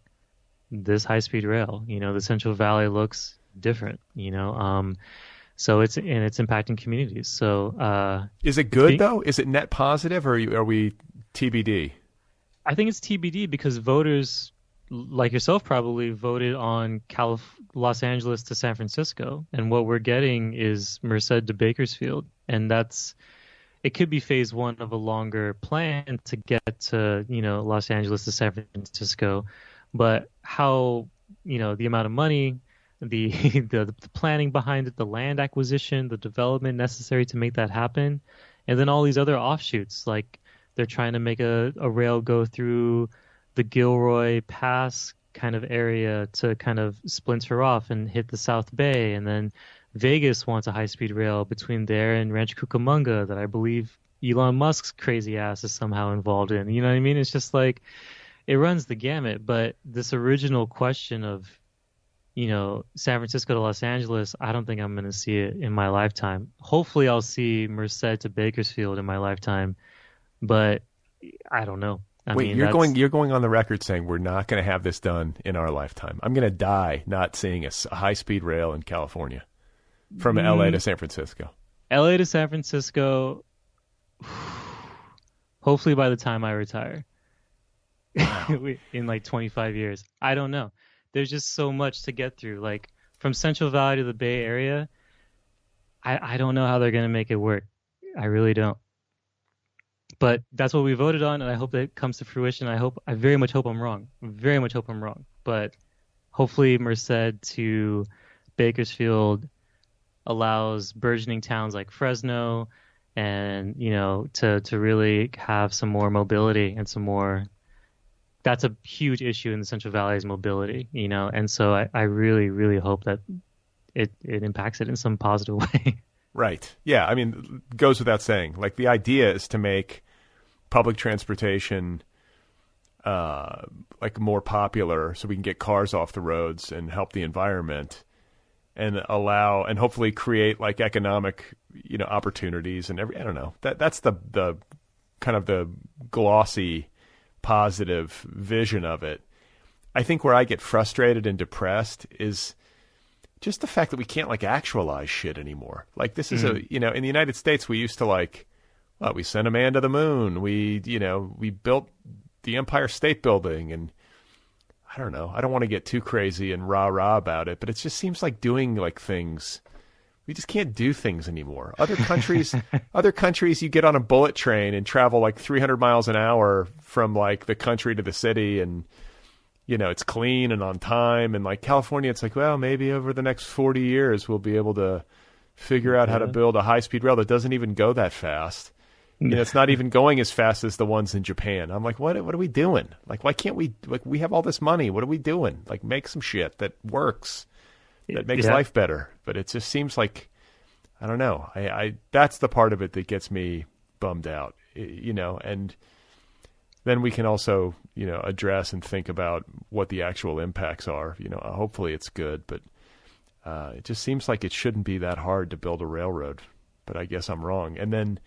this high-speed rail. The Central Valley looks different, so it's impacting communities. So is it good though? Is it net positive, or are we TBD? I think it's TBD because voters like yourself probably voted on Los Angeles to San Francisco, and what we're getting is Merced to Bakersfield, and it could be phase one of a longer plan to get to Los Angeles to San Francisco, but how the amount of money, the planning behind it, the land acquisition, the development necessary to make that happen, and then all these other offshoots, like they're trying to make a rail go through the Gilroy Pass kind of area to kind of splinter off and hit the South Bay, and then Vegas wants a high-speed rail between there and Rancho Cucamonga that I believe Elon Musk's crazy ass is somehow involved in. You know what I mean? It's just like it runs the gamut. But this original question of San Francisco to Los Angeles, I don't think I'm going to see it in my lifetime. Hopefully I'll see Merced to Bakersfield in my lifetime, but I don't know. You're going on the record saying we're not going to have this done in our lifetime. I'm going to die not seeing a high-speed rail in California from LA to San Francisco. LA to San Francisco, hopefully by the time I retire. Wow. In like 25 years. I don't know. There's just so much to get through. Like from Central Valley to the Bay Area, I don't know how they're going to make it work. I really don't. But that's what we voted on, and I hope that comes to fruition. I very much hope I'm wrong. Very much hope I'm wrong. But hopefully Merced to Bakersfield allows burgeoning towns like Fresno and, to really have some more mobility and some more. That's a huge issue in the Central Valley is mobility, and so I really, really hope that it impacts it in some positive way. Right. Yeah. I mean, it goes without saying. Like, the idea is to make public transportation like more popular, so we can get cars off the roads and help the environment, and allow and hopefully create like economic, opportunities and I don't know. That's the kind of the glossy, positive vision of it. I think where I get frustrated and depressed is just the fact that we can't like actualize shit anymore. Like, this is in the United States, we used to we sent a man to the moon. We built the Empire State Building, and I don't know. I don't want to get too crazy and rah-rah about it, but it just seems like doing like things. We just can't do things anymore. Other countries, you get on a bullet train and travel like 300 miles an hour from like the country to the city, and it's clean and on time. And like California, it's like, well, maybe over the next 40 years we'll be able to figure out how to build a high-speed rail that doesn't even go that fast. It's not even going as fast as the ones in Japan. I'm like, what are we doing? Like, why can't we, like, we have all this money. What are we doing? Like, make some shit that works, that makes life better. But it just seems like, I don't know. I that's the part of it that gets me bummed out, and then we can also, address and think about what the actual impacts are. Hopefully it's good, but it just seems like it shouldn't be that hard to build a railroad, but I guess I'm wrong. And then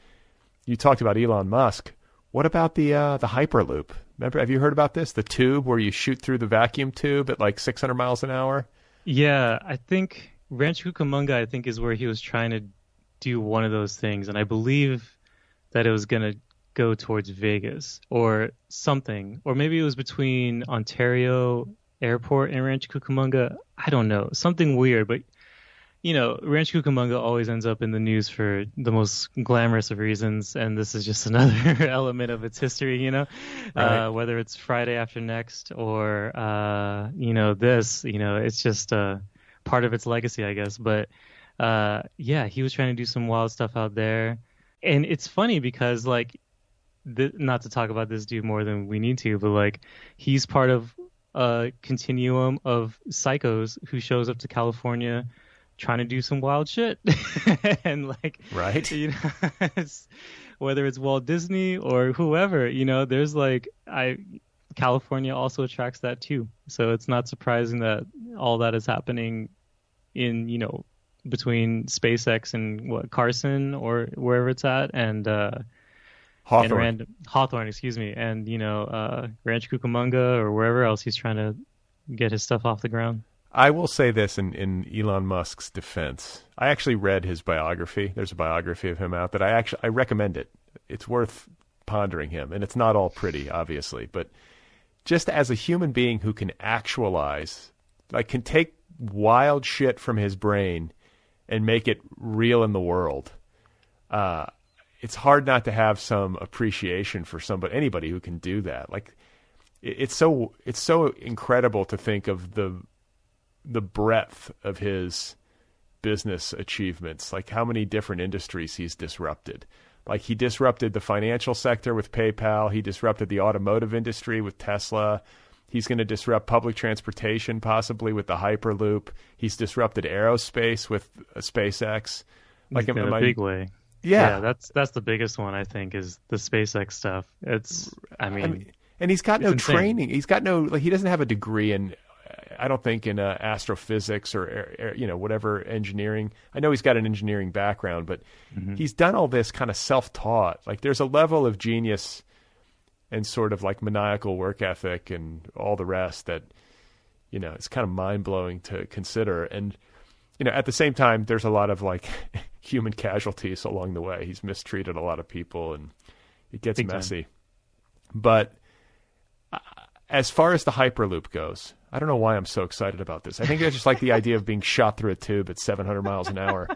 you talked about Elon Musk. What about the Hyperloop? Remember, have you heard about this? The tube where you shoot through the vacuum tube at like 600 miles an hour? Yeah, I think Rancho Cucamonga, is where he was trying to do one of those things. And I believe that it was going to go towards Vegas or something. Or maybe it was between Ontario Airport and Rancho Cucamonga. I don't know. Something weird, but Rancho Cucamonga always ends up in the news for the most glamorous of reasons, and this is just another element of its history, Right. Whether it's Friday After Next or, this, it's just part of its legacy, I guess. But, he was trying to do some wild stuff out there. And it's funny because, like, not to talk about this dude more than we need to, but, like, he's part of a continuum of psychos who shows up to California trying to do some wild shit. And like, right, whether it's Walt Disney or whoever, there's like, California also attracts that too. So it's not surprising that all that is happening in, between SpaceX and Carson or wherever it's at, and Hawthorne, excuse me, and Rancho Cucamonga or wherever else he's trying to get his stuff off the ground. I will say this in Elon Musk's defense. I actually read his biography. There's a biography of him out that I recommend it. It's worth pondering him. And it's not all pretty, obviously. But just as a human being who can actualize, like, can take wild shit from his brain and make it real in the world, it's hard not to have some appreciation for anybody who can do that. Like, it's so incredible to think of the breadth of his business achievements, like how many different industries he's disrupted. Like, he disrupted the financial sector with PayPal. He disrupted the automotive industry with Tesla. He's going to disrupt public transportation, possibly with the Hyperloop. He's disrupted aerospace with SpaceX. Like, in a big way. Yeah, that's the biggest one, I think, is the SpaceX stuff. And he's got no training. He's got no, like, he doesn't have a degree in, I don't think, in astrophysics or whatever engineering. I know he's got an engineering background, but he's done all this kind of self-taught. Like, there's a level of genius and sort of like maniacal work ethic and all the rest that, it's kind of mind-blowing to consider. And, at the same time, there's a lot of like human casualties along the way. He's mistreated a lot of people, and it gets Big messy. Time. But as far as the Hyperloop goes, I don't know why I'm so excited about this. I think I just like the idea of being shot through a tube at 700 miles an hour.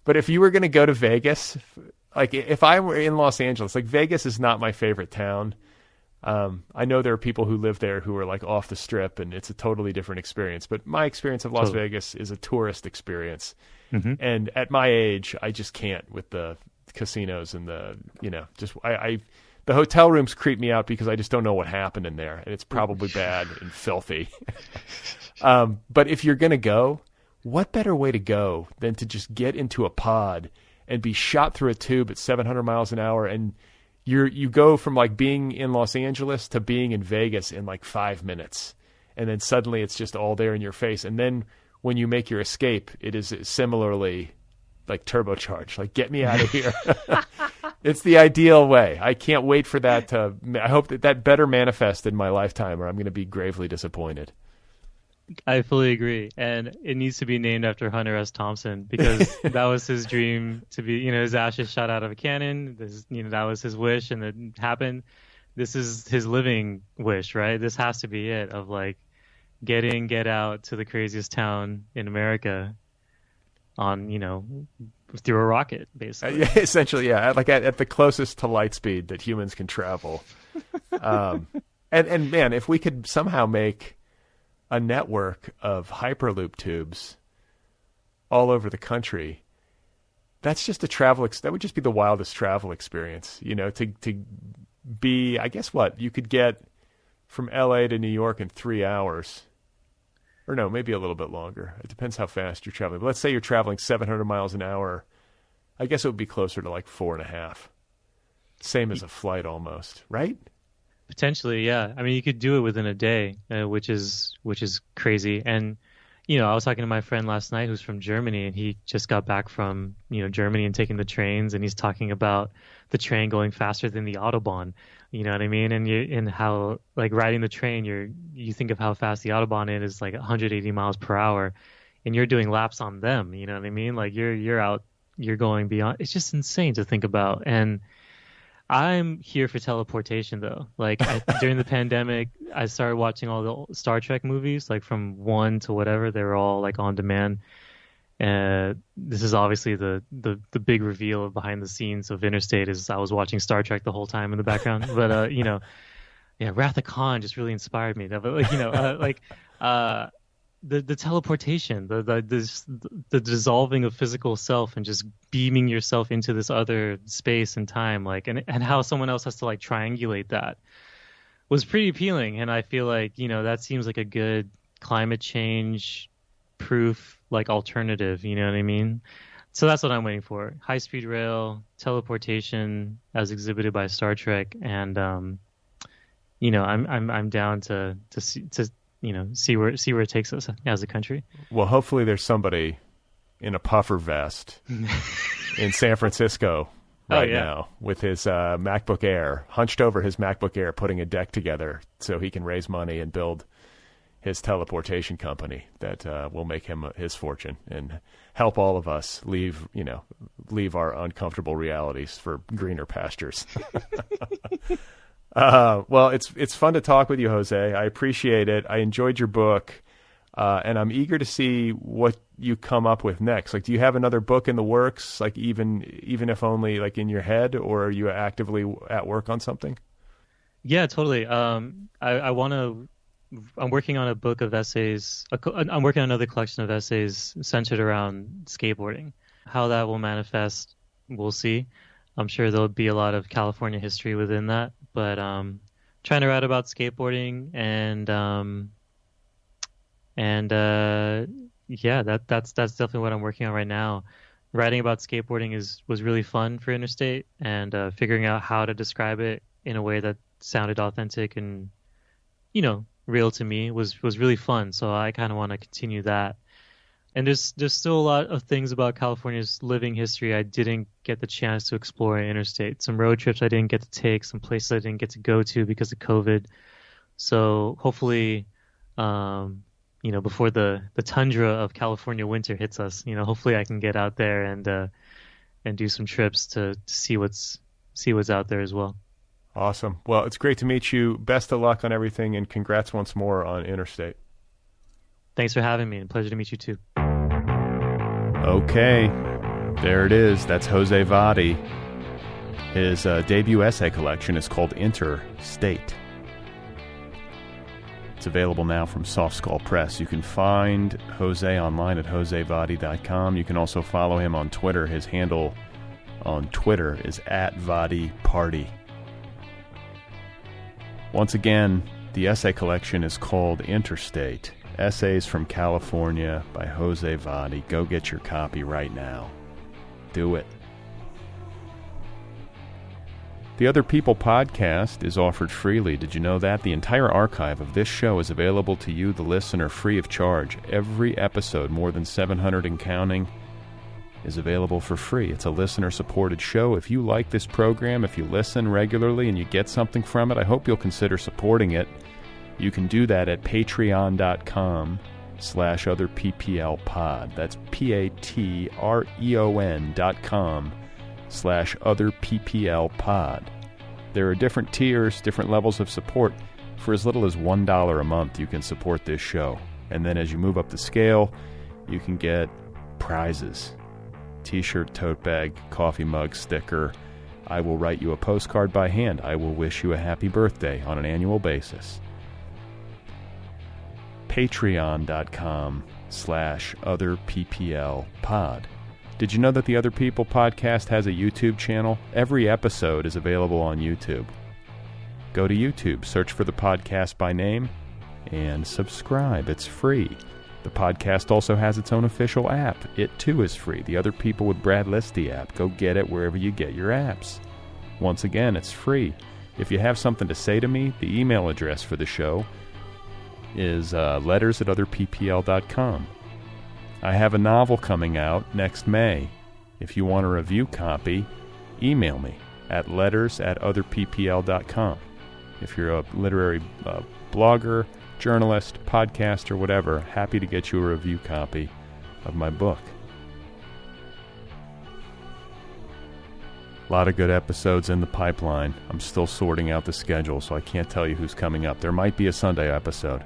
But if you were going to go to Vegas, like if I were in Los Angeles, like Vegas is not my favorite town. I know there are people who live there who are like off the strip, and it's a totally different experience. But my experience of Las Vegas is a tourist experience. And at my age, I just can't with the casinos and the, the hotel rooms creep me out because I just don't know what happened in there, and it's probably bad and filthy. But if you're going to go, what better way to go than to just get into a pod and be shot through a tube at 700 miles an hour, and you go from like being in Los Angeles to being in Vegas in like 5 minutes, and then suddenly it's just all there in your face. And then when you make your escape, it is similarly like turbocharged. Like, get me out of here. It's the ideal way. I can't wait for that I hope that better manifest in my lifetime, or I'm going to be gravely disappointed. I fully agree. And it needs to be named after Hunter S. Thompson, because that was his dream to be, his ashes shot out of a cannon. That was his wish, and it happened. This is his living wish, right? This has to be it, of like get out to the craziest town in America on, through a rocket, basically. Essentially, yeah. Like at the closest to light speed that humans can travel. And man, if we could somehow make a network of Hyperloop tubes all over the country, that's just that would just be the wildest travel experience, to be, I guess you could get from LA to New York in 3 hours, or no, maybe a little bit longer. It depends how fast you're traveling. But let's say you're traveling 700 miles an hour. I guess it would be closer to like 4.5. Same as a flight almost, right? Potentially, yeah. I mean, you could do it within a day, which is crazy. And I was talking to my friend last night who's from Germany, and he just got back from Germany and taking the trains, and he's talking about the train going faster than the Autobahn. You know what I mean? And how, like, riding the train, you think of how fast the Autobahn is like 180 miles per hour, and you're doing laps on them. You know what I mean? Like you're going beyond. It's just insane to think about. And I'm here for teleportation, though. Like, during the pandemic, I started watching all the Star Trek movies, like from 1 to whatever. They were all like on demand. This is obviously the big reveal of behind the scenes of Interstate, is I was watching Star Trek the whole time in the background. But Wrath of Khan just really inspired me. But the teleportation, the dissolving of physical self and just beaming yourself into this other space and time, like, and how someone else has to like triangulate that, was pretty appealing. And I feel like, that seems like a good climate change proof, like, alternative, you know what I mean? So that's what I'm waiting for. High speed rail, teleportation as exhibited by Star Trek. And, I'm down to see where it takes us as a country. Well, hopefully there's somebody in a puffer vest in San Francisco now with his MacBook Air, hunched over his MacBook Air, putting a deck together so he can raise money and build his teleportation company that will make him his fortune and help all of us leave our uncomfortable realities for greener pastures. Well, it's fun to talk with you, Jose. I appreciate it. I enjoyed your book, and I'm eager to see what you come up with next. Like, do you have another book in the works, like even if only like in your head, or are you actively at work on something? Yeah, totally. I'm working on a book of essays. I'm working on another collection of essays centered around skateboarding. How that will manifest, we'll see. I'm sure there'll be a lot of California history within that, but trying to write about skateboarding that's definitely what I'm working on right now. Writing about skateboarding was really fun for Interstate, and figuring out how to describe it in a way that sounded authentic and real to me was really fun. So I kind of want to continue that. And there's still a lot of things about California's living history I didn't get the chance to explore in Interstate. Some road trips I didn't get to take, some places I didn't get to go to because of COVID. So hopefully, before the tundra of California winter hits us, hopefully I can get out there and do some trips to see what's out there as well. Awesome. Well, it's great to meet you. Best of luck on everything, and congrats once more on Interstate. Thanks for having me, and pleasure to meet you too. Okay, there it is. That's José Vadi. His debut essay collection is called Interstate. It's available now from Soft Skull Press. You can find Jose online at josevadi.com. You can also follow him on Twitter. His handle on Twitter is @VadiParty. Once again, the essay collection is called Interstate. Essays from California by José Vadi. Go get your copy right now. Do it. The Other People podcast is offered freely. Did you know that? The entire archive of this show is available to you, the listener, free of charge. Every episode, more than 700 and counting, is available for free. It's a listener-supported show. If you like this program, if you listen regularly and you get something from it, I hope you'll consider supporting it. You can do that at patreon.com/otherpplpod. That's patreon.com/otherpplpod. There are different tiers, different levels of support. For as little as $1 a month, you can support this show. And then as you move up the scale, you can get prizes. T-shirt, tote bag, coffee mug, sticker. I will write you a postcard by hand. I will wish you a happy birthday on an annual basis. Patreon.com/otherpplpod. Did you know that the Other People podcast has a YouTube channel? Every episode is available on YouTube. Go to YouTube, search for the podcast by name, and subscribe. It's free. The podcast also has its own official app. It too is free. The Other People with Brad Listi app. Go get it wherever you get your apps. Once again, it's free. If you have something to say to me, the email address for the show is letters@otherppl.com. I have a novel coming out next May. If you want a review copy, email me at letters@otherppl.com. If you're a literary blogger, journalist, podcaster, whatever, happy to get you a review copy of my book. A lot of good episodes in the pipeline. I'm still sorting out the schedule, so I can't tell you who's coming up. There might be a Sunday episode.